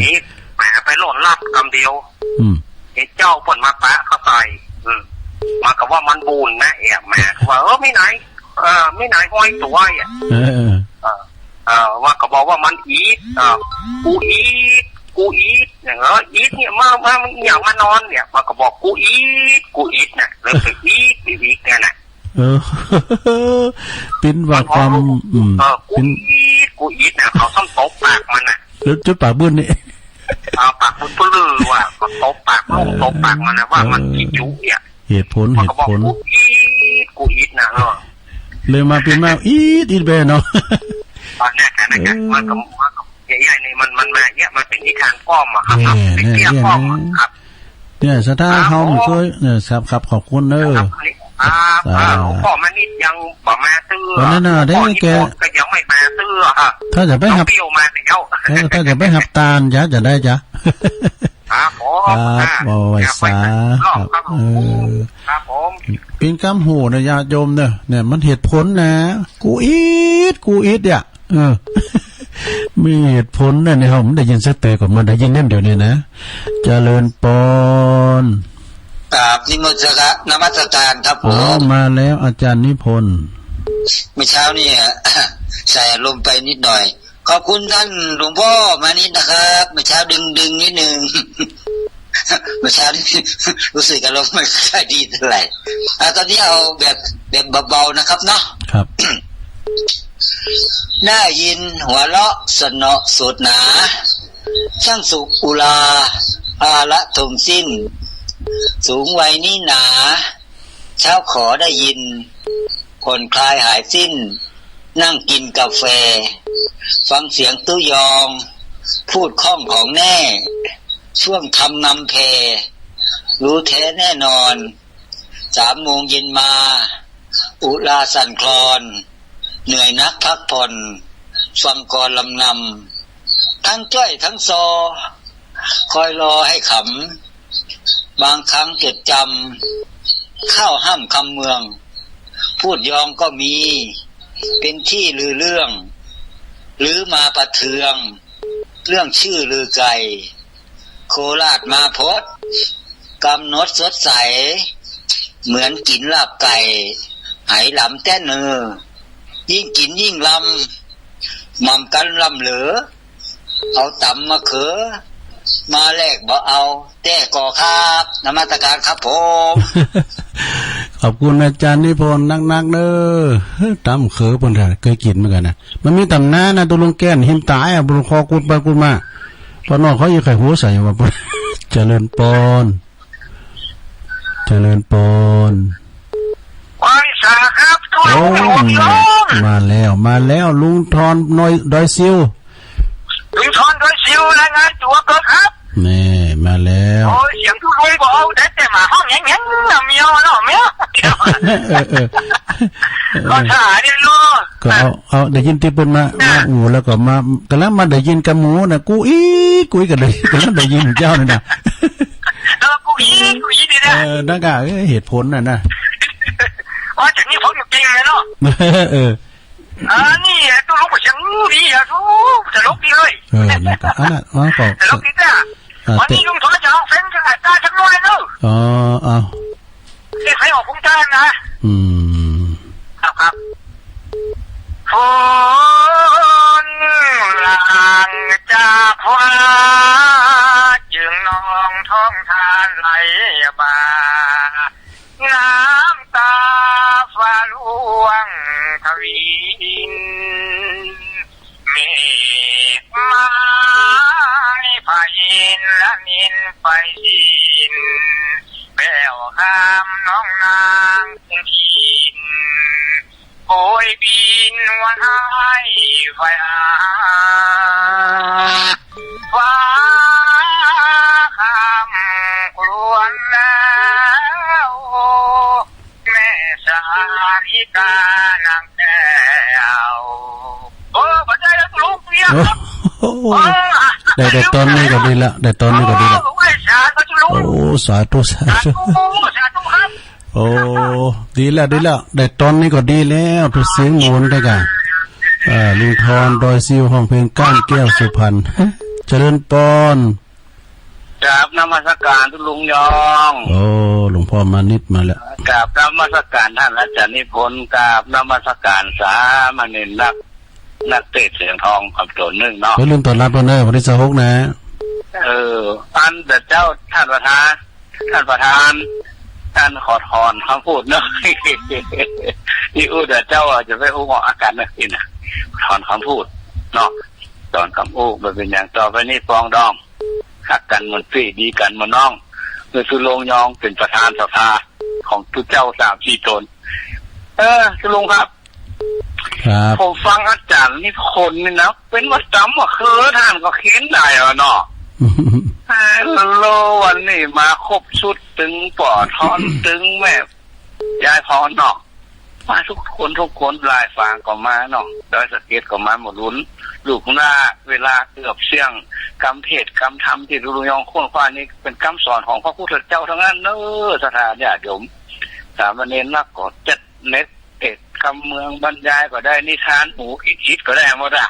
นี่แหมไปหล่นลาบคำเดียวเจ้าผลมาปะเข้าใส่มากับว่ามันบุญนะแหมว่าไม่ไหนห้อยตัวว่าก็บอกว่ามันอีทกูอีทอย่างอีทเนี่ยมาอย่างมานอนเนี่ยมาก็บอกกูอีทน่ะเลยไปอีทเนี่ยน่ะปิ้นว่าความกูอีทน่ะเขาต้องตบปากมันน่ะแล้วจุดปากบื้นนี่ปากมันปลื้อว่ะมันตบปากมันนะว่ามันกินจุเนี่ยเหตุผลกูอีทนะเลยมาเป็นมาอีทไปเนาะตอนแรกมันก็ใหญ่ๆนี่มันมาเนี่ยมันเป็นนิทานป้อมอะครับเป็นเรื่องป้อมครับเนี่ยสถานเฮาเคยเนี่ยครับขอบคุณเด้อหลวงพ่อมันนี่ยังบ่มาซื้อนั่นน่ะได้แกก็ยังไม่มาซื้อฮะถ้าจะไปหับเปรี้ยวมาแล้วถ้าจะไปหับตาลจะได้จ้ะ ครับผม ครับบ่ไว้สาครับครับผมเป็นกำหูนะญาติโยมเนี่ยมันเหตุผลนะกูอีดเนี่ยมีเหตุผลนะเนี่ยผมได้ยินซะเตยก่อนมันได้ยินแน่เดี๋ยวนี้นะเจริญปอนกราบนิมนต์นมัสการครับผมมาแล้วอาจารย์นิพนธ์เมื่อเช้านี่ใส่อารมณ์ไปนิดหน่อยขอบคุณท่านหลวงพ่อมานิดนะครับเมื่อเช้าดึงนิดนึงเมื่อเช้านี่รู้สึกอารมณ์ไม่ค่อยดีเท่าไหร่ตอนนี้เอาแบบเบาๆนะครับเนาะครับ ได้ยินหัวเราะสนอสดหนาช่างสุอุลาภาละถมสิ้นสูงวัยนี้หนาเช้าขอได้ยินผ่อนคลายหายสิ้นนั่งกินกาแฟฟังเสียงตู้ยองพูดคล่องของแน่ช่วงคำนำเพรู้แท้แน่นอน3 โมงเย็นมาอุลาสั่นคลอนเหนื่อยนักพักผ่อนฟังกรลำนำทั้งจ้อยทั้งซอคอยรอให้ขำบางครั้งจดจำข้าวห้ามคำเมืองพูดยองก็มีเป็นที่ลือเรื่องหรือมาประเทืองเรื่องชื่อลือไก่โคราชมาพดกำหนดสดใสเหมือนกินลาบไก่ไหหลำแต้เนอยิ่งกินยิ่งลำมั่มกันลำเหลือเอาตำมาเขอมาแลกบ่เอาแต่ก่อครับนมัสการครับผม ขอบคุณอาจารย์นิพนธ์นักๆเด้อตำเขอเพิ่นเคยกินเหมือนกันนะมันมีตำน้านะตัวลุงแก้นหิมตายบุรุษคอกุดไปกุดมาพอนอกเขาอยู่ไข่หัวใส่ว่าเจริญปอนไว้สาครับทุลุงมาแล้วลุงทอนน้อยดอยซิวลุงทอนดอยซิวรายงานตัวก่อนครับนี่มาแล้วโอ้ยเสียงทุลุงบอกเอาแต่มาห้องแง่ๆเมียวเนาะเมียวก็ถ่ายดิลูกก็เอาได้ยินที่เปิ้นมาอูแล้วก็มากำลังมาได้ยินกับหมูน่ะกูอีกันเลยกำลังได้ยินเจ้านี่น่ะกูอีดีนะนั่นก็เหตุผลน่ะนะอ๋อจากนี้ผมอยู่จริงเลยเนาะนี่ตัวลูกก็เสียงดีอ่ะทุกจะลุกดีเลยนั่นก็อันนั้นว่าก็จะลุกดีจ้ะวันนี้ลุงทอนจะเอาเฟ้นจะตาสักหน่อยเนาะเอาใครออกพุ่งจ้านะครับฝนหลั่งจากฟ้าจึงนองท้องทานไหลบ่าน้ำตาฟ้าล่วงทวีนเมฆไม้ไฟและนินไฟดินแป้วข้ามน้องนางทินโอยบินวันให้ไฟฟ้าคำกลวนแล้วแม่สาริกานางแก้วปัจจัยแล้วลูกเมียได้ตอนนี้ก็ดีละโอ้สาธุครับโอ้ดีแล้วได้ตอนนี้ก็ดีแล้วทุกเสียงมนต์ได้กันลุงทอนดอยซิวห้องเพลงก้านแก้วสุพรรณเจริญปอนกราบนมัสการทุลุงยองโอ้หลวงพ่อมานิดมาแล้วกราบนมัสการท่านอาจารย์นิพนธ์กราบนมัสการสามเณรนักเตะเสียงทองกับตัวนึงเนาะลืมต้อนรับเนอะวันที่26นะท่านเจ้าท่านประธานท่านขอถอนคำพูดเนาะที่อู้เจ้าจะไปอู้ออกอาการนะพี่นะถอนคำพูดเนาะตอนคำอู้มันเป็นอย่างต่อไปนี่ฟองดองหักกันมันฟี่ดีกันมันน้องเมื่อสุโรงยองเป็นประธานสภาของทุกเจ้า3-4 ตนสุโรงครับผมฟังอาจารย์นี่คนนี่นะเป็นว่าจำว่าคือท่านก็เขียนได้เนาะโลวันนี้มาครบชุดตึงปอดทอนตึงแม่ยายพรเนาะ มาทุกคนลายฟางก็มาเนาะดอยสะเก็ดก็มาหมดลุ้นลูกหน้าเวลาเกือบเสี่ยงกรรมเทศกรรมธรรมที่ลุงยองโค่นควานี่เป็นคำสอนของพระพุทธเจ้าทั้งนั้นเนอสถานญาติโยมสามเณรนักก็จัดเน็ตเอ็ดคำเมืองบรรยายก็ได้นิทานหมูอิดก็ได้หมดอ่ะ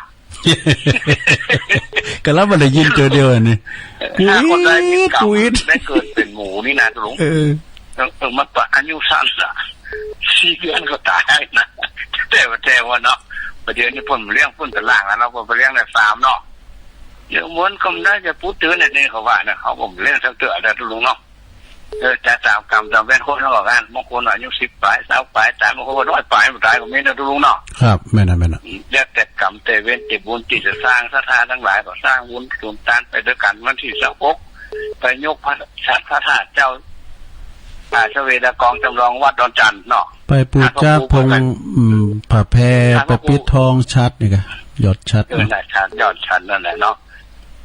ก็แล้วมันได้ยินเจอเดียวนี่ถ้าคนได้มีกรรมได้เกิดเป็นหมูนี่นะลุงมันต่ออายุสั้นละ4 เดือนก็ตายนะแต่ว่าเนาะประเดี๋ยวนี้ผมเลี้ยงพุ่นตะล่างแล้วเราก็ไปเลี้ยงในฟาร์มเนาะเดี๋ยวม้วนก็ได้จะพูดตื่นในนี้เขาว่านะเขาผมเลี้ยงทั้งเตือแต่ลุงเนาะจะตามกรรมตามแว่นคนเขาบอกกันบางคนอายุ10 ปลาย20 ปลายตายบางคนก็100 ปลายมันตายก็ไม่นะลุงเนาะครับแม่นะเรียกแต่กรรมแต่เว้นแต่บุญที่จะสร้างศรัทธาทั้งหลายก็สร้างบุญสูญตานไปด้วยกันวันที่26ไปยกพระธาตุเจ้าชเวดากองจำลองวัดดอนจันทร์เนาะไปปูเจ้าพงผ่าแพไปปิดทองชัดนี่ก็ยอดชัดนั่นแหละชัดยอดชัดนั่นแหละเนาะ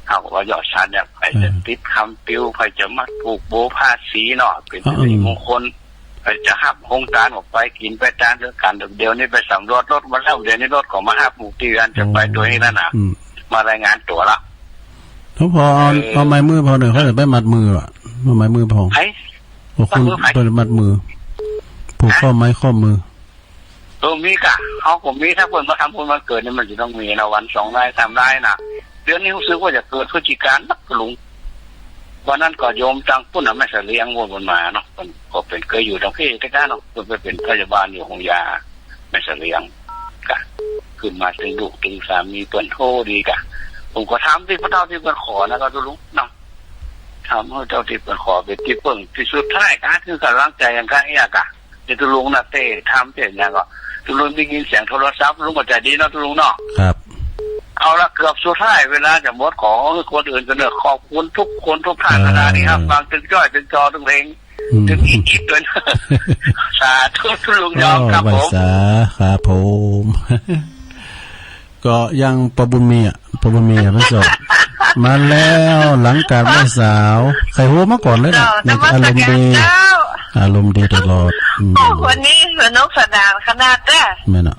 เขาบอกว่ายอดชัดเนี่ยไปจะติดคำปิ้วไปจะมัดผูกโบผ้าสีเนาะเป็นสิริมงคลไปจะหับโครงการออกไปกินไปจานด้วยกันเดี๋ยวนี้ไปสำรวจรถมาแล้วเดี๋ยวนี้รถก็มาหับหมู่ตีกันจะไปตัวนี้นั่นน่ะมารายงานตัวละเขาพอเอาไม้มือพอหน่อยเขาจะไปมัดมืออ่ะเอาไม้มือพอโอ้คุณเปิดมัดมือผูกข้อไม้ข้อมือมีกะเขาผมมีถ้าคนมาทำบุญมาเกิดนี่มันจะต้องมีนะวัน2 ราย 3 รายนะเดือนนี้รู้สึกว่าจะเกิดพฤศจิกายนนักลุงวันนั้นก็โยมจังพุ่นไม่เสลียงวนมาเนาะก็เป็นเคยอยู่ตรงที่ใกล้ๆเนาะไปเป็นพยาบาลอยู่ของยาไม่เสลียงกะขึ้นมาถึงลูกถึงสามีเปิ้นโทดีกะผมก็ทำที่พระเจ้าที่เปิ้นขอนะก็ลุงเนาะทำให้เจ้าที่เปิ้นขอเป็นที่เปิ้งที่สุดท้ายก็คือกำลังใจอย่างข้าเอกอะที่ตุลุงน่ะเต้ทำเต้อย่างก็ตุลุงได้ยินเสียงโทรศัพท์ลุงก็ใจดีเนาะตุลุงเนาะครับเอาละเกือบสุดท้ายเวลาจะหมดขอคนอื่นจะเนื้อขอบคุณทุกคนทุกท่านขนาดนี้ครับฟังเป็นจ้อยเป็นจอทุกเพลงถึงอีกด้วยสาธุตุลุงยอมครับผมสาครับผมก็ยังประบุญมีอ่ะไม่จบมาแล้วหลังการแม่สาวใครหัวมาก่อนเลยนะอารมณ์ดีตลอดวันนี้สนุกสนานขนาดแต่แม่น่ะ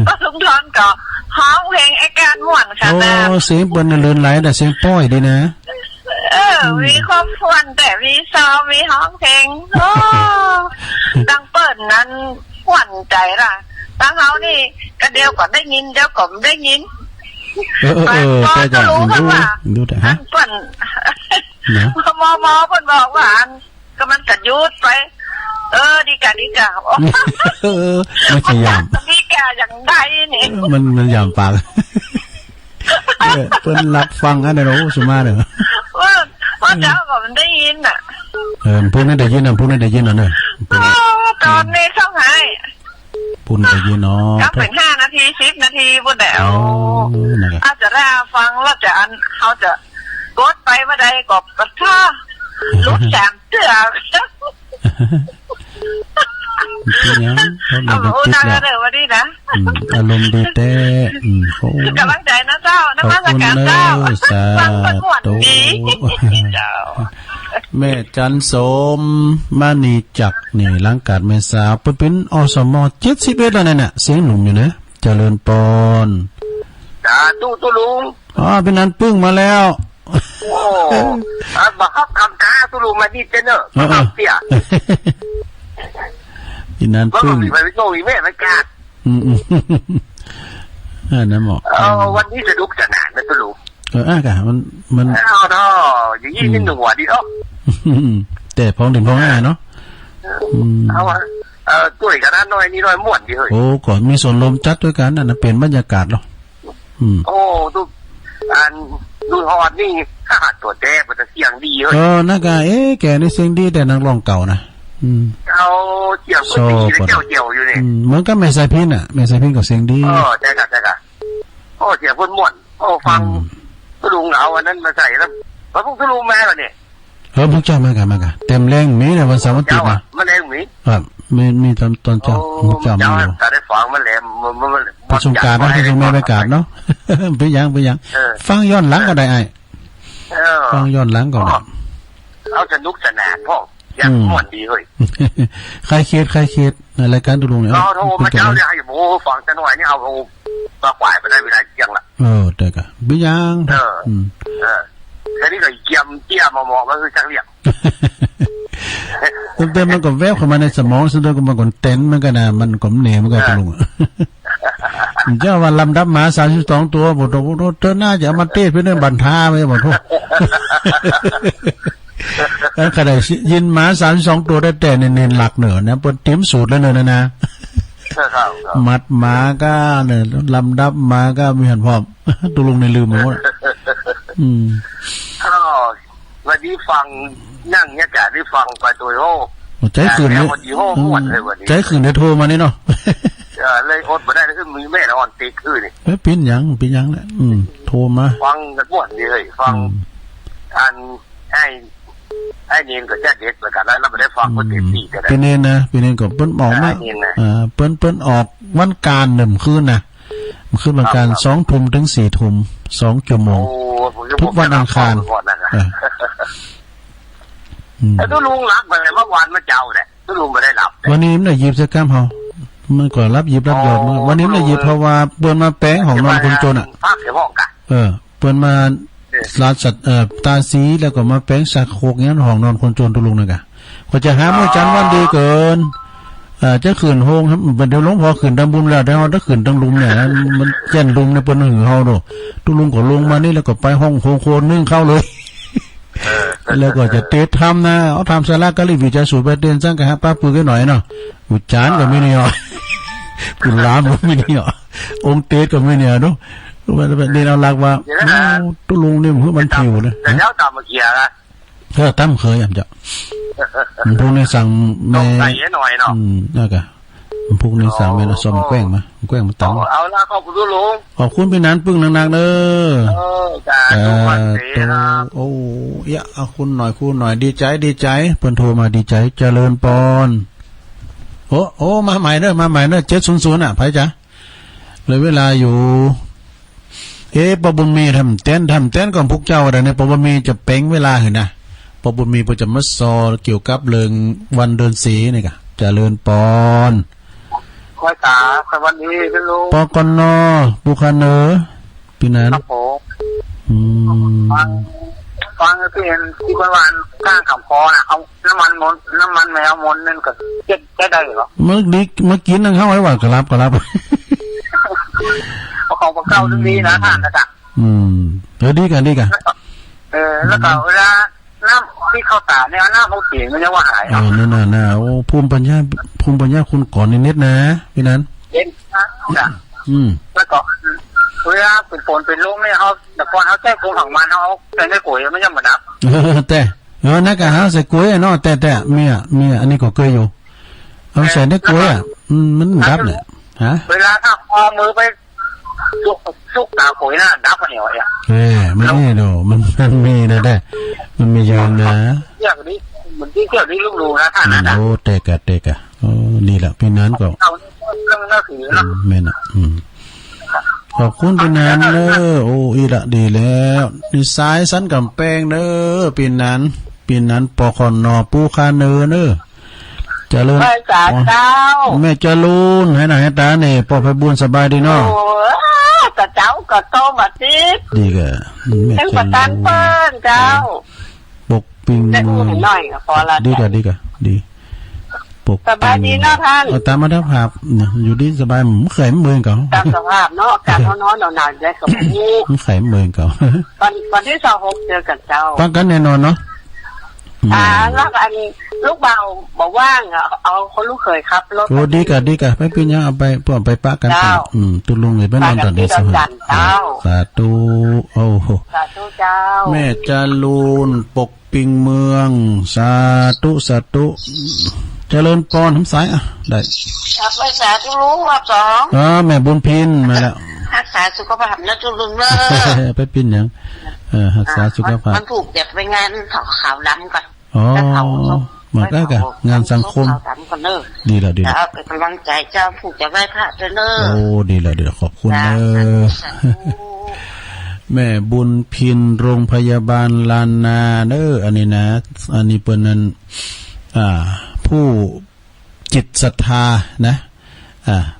ก็ลุงทอนก็ฮ้องเพลงไอ้การม่วนขนาดโอ้เสียงเปิ้นเลื่อนไหลแต่เสียงป้อยดีนะมีครอบครัวแต่มีซาวมีฮ้องเพลงโอ้ดังเปิ้นนั้นหวั่นใจล่ะตั้งเฮานี่ก็เดียวก็ได้ยินเดียวก็ไม่ได้ยินก็จะดูแต่ฮะเปิ้นมอเปิ้นบอกว่าก็มันกระยุดไปดีกะไม่ใช่ยามดีกะอย่างใดนี่มันยามปากเพิ่นรับฟังอันนี้รู้สุมาเด้อว่าเจ้าก็มันได้ยินน่ะพวกนั้นได้ยินน่ะพวกนั้นได้ยินน่ะเนอะตอนนี้เศร้าหายพุ่นได้ยินเนาะก็เป็น5 นาที10 นาทีพุ่นแล้วอาจจะได้ฟังแล้วจะเขาจะกดไปว่าใดก็กระท่าลุก3 เทื่ออารมณ์ดีเต้อารมณ์ดีเต้กำลังใจนะเจ้านมัสการเจ้าฟังประกวดดีเจ้าแม่จันสมมานีจักนี่หลังการแม่สาวเป็นอสม71แล้วเนี่ยเสียงหนุ่มอยู่นะเจริญปอนตู้ลุงเป็นนั้นปึ้งมาแล้วโอ้บอกเขาคำท้าตู้ลุงมาดีเจเนอร์เสียอีนั้นปึ้งไปโง่อีแม่ไม่กล้านั่นหมอวันนี้จะลุกจะหนานนะตู้ลุงกะมันอย่างนี้เป็นหนุ่มหัวดีเนาะแต่พองถึงพองง่ายเนาะตัวอีกกันน้อยนี่น้อยม่วนดีเฮ้ยโอ้ก่อนมีส่วนลมจัดด้วยกันนั่นเป็นบรรยากาศหรอโอ้ดูฮอดนี่ตัวแดงมันจะเสียงดีเฮ้ยนักแกนี่เสียงดีแต่นักร้องเก่านะเอาเสียงคนดีเจียวอยู่เนี่ยเหมือนกับแม่สายพินอ่ะแม่สายพินกับเสียงดีใช่ค่ะโอ้เสียงคนม่วนโอ้ฟังตุลุงเอาอันนั้นมาใส่แล้วพวกตุลุงแม่เหรอเนี่ยพวกเจ้ามากันเต็มแรงมีในวันเสาร์วันอาทิตย์นะมาแรงมีครับมีตอนเจ้าเจ้ามาแต่ได้ฟังมาแรงประสบการณ์นะที่แม่ไปกาดเนาะไปยังฟังย้อนหลังก็ได้ไอ้ฟังย้อนหลังก่อนเอาสนุกสนานพ่อ อย่างม่วนดีเฮ้ยใครเคสในรายการตุลุงเนี่ยเราโทรมาเจ้าเนี่ยให้หมูฟังจังหน่อยนี่เอาปลาควายไปได้เวลาเกี่ยงละแต่ก็บิยังแค่นี้ก็เกี่ยมมองมันคือจังเรียกเต็มมันก็แวบเข้ามาในสมองซึ่งมันก็เต้นมันก็นะมันก็เหนื่อยมันก็ตุลุงเจ้าวันลำดับหมา32ตัวบอกเธอน่าจะมาเต้ไปเรื่องบันท่าไม่บอกทุกขณะยินหมา32ตัวได้แต่เน้นหลักเหนือนะเปิดเตรียมสูตรแล้วเนอะนะมัดหมาก็เนี่ยลำดับหมาก็มีหันพร้อมตุลุงในลืมหมดวันนี้ฟังนั่งเนี่ยจ่าได้ฟังไปตัวโอ้ใจขืนเลยใจขืนได้โทรมาเนี่ยเนาะเลยอดมาได้ขึ้นมีแม่ละอ่อนตีขึ้นนี่ปิ้นยังแหละโทรมาฟังกันม่วนดีเลยฟังอันไอ้เนียนก็จะเด็ดเหมือนกันแล้วไม่ได้ฟังคนเต็มที่กันเป็นเนนนะเป็นเนนก็เปิ้นออกมาเปิ้นออกวันการ1 คืนนะคืนวันการ2 ทุ่มถึง4 ทุ่ม2 ชั่วโมงทุกวันอังคารแต่ตุลุงรับไปเมื่อวานเมื่อเจ้าเนี่ยตุลุงไม่ได้รับวันนี้มันได้หยิบสักกำเฮามันก็รับหยิบรับหยอดวันนี้มันได้หยิบเพราะว่าเปิ้นมาแป้งของนอนคนจนอ่ะเปิ้นมาลาสัตตาสีแล้วก็มาแป้งสักโคกเงี้ยห้องนอนคนจนตุลุงน่ะกะก็จะหามื้อจันทร์วันดีเกินจะขืนโฮงครับเดี๋ยวหลวงพ่อขืนตำบุญแล้วเดี๋ยวถ้าขืนตำลุงเนี่ยมันเย็นลุงเนี่ยเปิ้นหือเฮาโดตุลุงก็ลงมานี่แล้วก็ไปห้องโคนึ่งเข้าเลยแล้วก็จะเตะทำนะเอาทำสาระก็รีบวิจารสูตรไปเตือนสร้างกะฮะป้าปืนกันหน่อยเนาะอุจจานก็ไม่เนี่ยกุหลาบก็ไม่เนี่ยองค์เตะก็ไม่เนี่ยเนาะเดี๋ยวเอาหลักว่าตุลุงเนี่ยมันผิวนะแต่แล้วตามมาเกียร์นะตั้มเคยอ่ะจ้ะพวกนี้สั่งแม่ใส่หน่อยเนาะนั่นกะพวกนี้สั่งแม่ละซ่อมแกล้งมาตั้งเอาละขอบคุณลุงขอบคุณพี่นันปึ้งหนักๆเด้อโอ้ยเอาคุณหน่อยดีใจเพิ่นโทรมาดีใจเจริญปอนโอ้มาใหม่เด้อ700อ่ะไผจ๊ะเลยเวลาอยู่ปบุญมีทำเต้นก่อนพวกเจ้าอะไรเนี่ยปบุญมีจะเป้งเวลาเห็นนะปบุญมีประจำมัสซอเกี่ยวกับเรื่องวันเดือนสีนี่กะเจริญปอนคอยตาสวัสดีพี่ลุงปกนบุคเนอพี่นั้นครับผมฟังที่เห็นที่เมื่อวานข้างขับคอนะเอาน้ำมันแมวมนนั่นก็จะได้เหรอเมื่อกินนั่งเข้าไว้ว่ากรับของเก่าดีนะท่านนะจ๊ะเดี๋ยวดีกันแล้วก็เวลาน้ำที่เข้าตาเนี่ยน้ำเขาเสียมันจะว่าหายน่ะโอ้ภูมิปัญญาคุณก่อนนิดนะพี่นั้นเย็นนะจ้ะแล้วก็เวลาเป็นฝนเป็นลมเนี่ยเขาแต่ก่อนเขาแจ้งกรมผังมันเขาใส่ในปุ๋ยไม่ยังมาดับแต่นักการหาใส่ปุ๋ยเนาะแต่เมียอันนี้ก็เคยอยู่เอาใส่ในปุ๋ยอ่ะมันดับเนี่ยฮะเวลาถ้าพอมือไปสุกตาปุ๋ยนะดับมันเหนียวเนี่ยไม่แน่ดูมันมีนะแต่มันมีเยอะนะอย่างนี้เหมือนที่เกี่ยวนี่ลูกดูนะท่านนะโอ้เตกะโอ้นี่แหละพี่นั้นก็เรื่องน่าถือเนาะแม่น่ะขอบคุณพี่นันเด้อโอ้อีละดีแล้วนี่สายสันกำแพงเด้อพี่นันปคนปูคาเนอเด้อเจริญแม่จ๋าเจ้าแม่เจริญให้หน่อยตาเนี่ยปอไพบุญสบายดีเนาะกะเจ้าก็โตมาติดีกะแม่ประกันเปิ้นเจ้าปกปิงได้อุ่นหน่อยก็พอละดีกะดีปกสบายดีเนาะท่านตามมาทับภาพอยู่ดีสบายเคยเมืองเก่าตามสภาพเนาะการนอนหนาวๆได้กับนี้เคยเมืองเก่าวันที่26เจอกันเจ้าฟังกันแน่นอนเนาะแล้วอันลูกเบาบอกว่างเอาคนลูกเคยครับรถโอ้ดีกะไปปีนี้เอาไปพวกไปปะกันตุลุงเลยไปนอนตอนเด็กสาธุโอ้โหสาธุเจ้าแม่จารูนปกปิงเมืองสาธุเจริญปอนทั้งสายอ่ะได้ครับไปสาธุลุงรอบ2แม่บุญพินมาแล้วรักษาสุขภาพนะจุลุงเนอะไปปินยังรักษาสุขภาพมันถูกเก็บไปงานขาวดำก่อนอ๋อมาได้กะงานสังคมดีแล้วเป็นกำลังใจเจ้าผูกจะไหว้พระเนอโอ้ดีแล้วขอบคุณเนอแม่บุญพินโรงพยาบาลลานนาเนออันนี้นะอันนี้เปิ้นนั้น ผู้จิตศรัทธานะ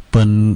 เปิ้น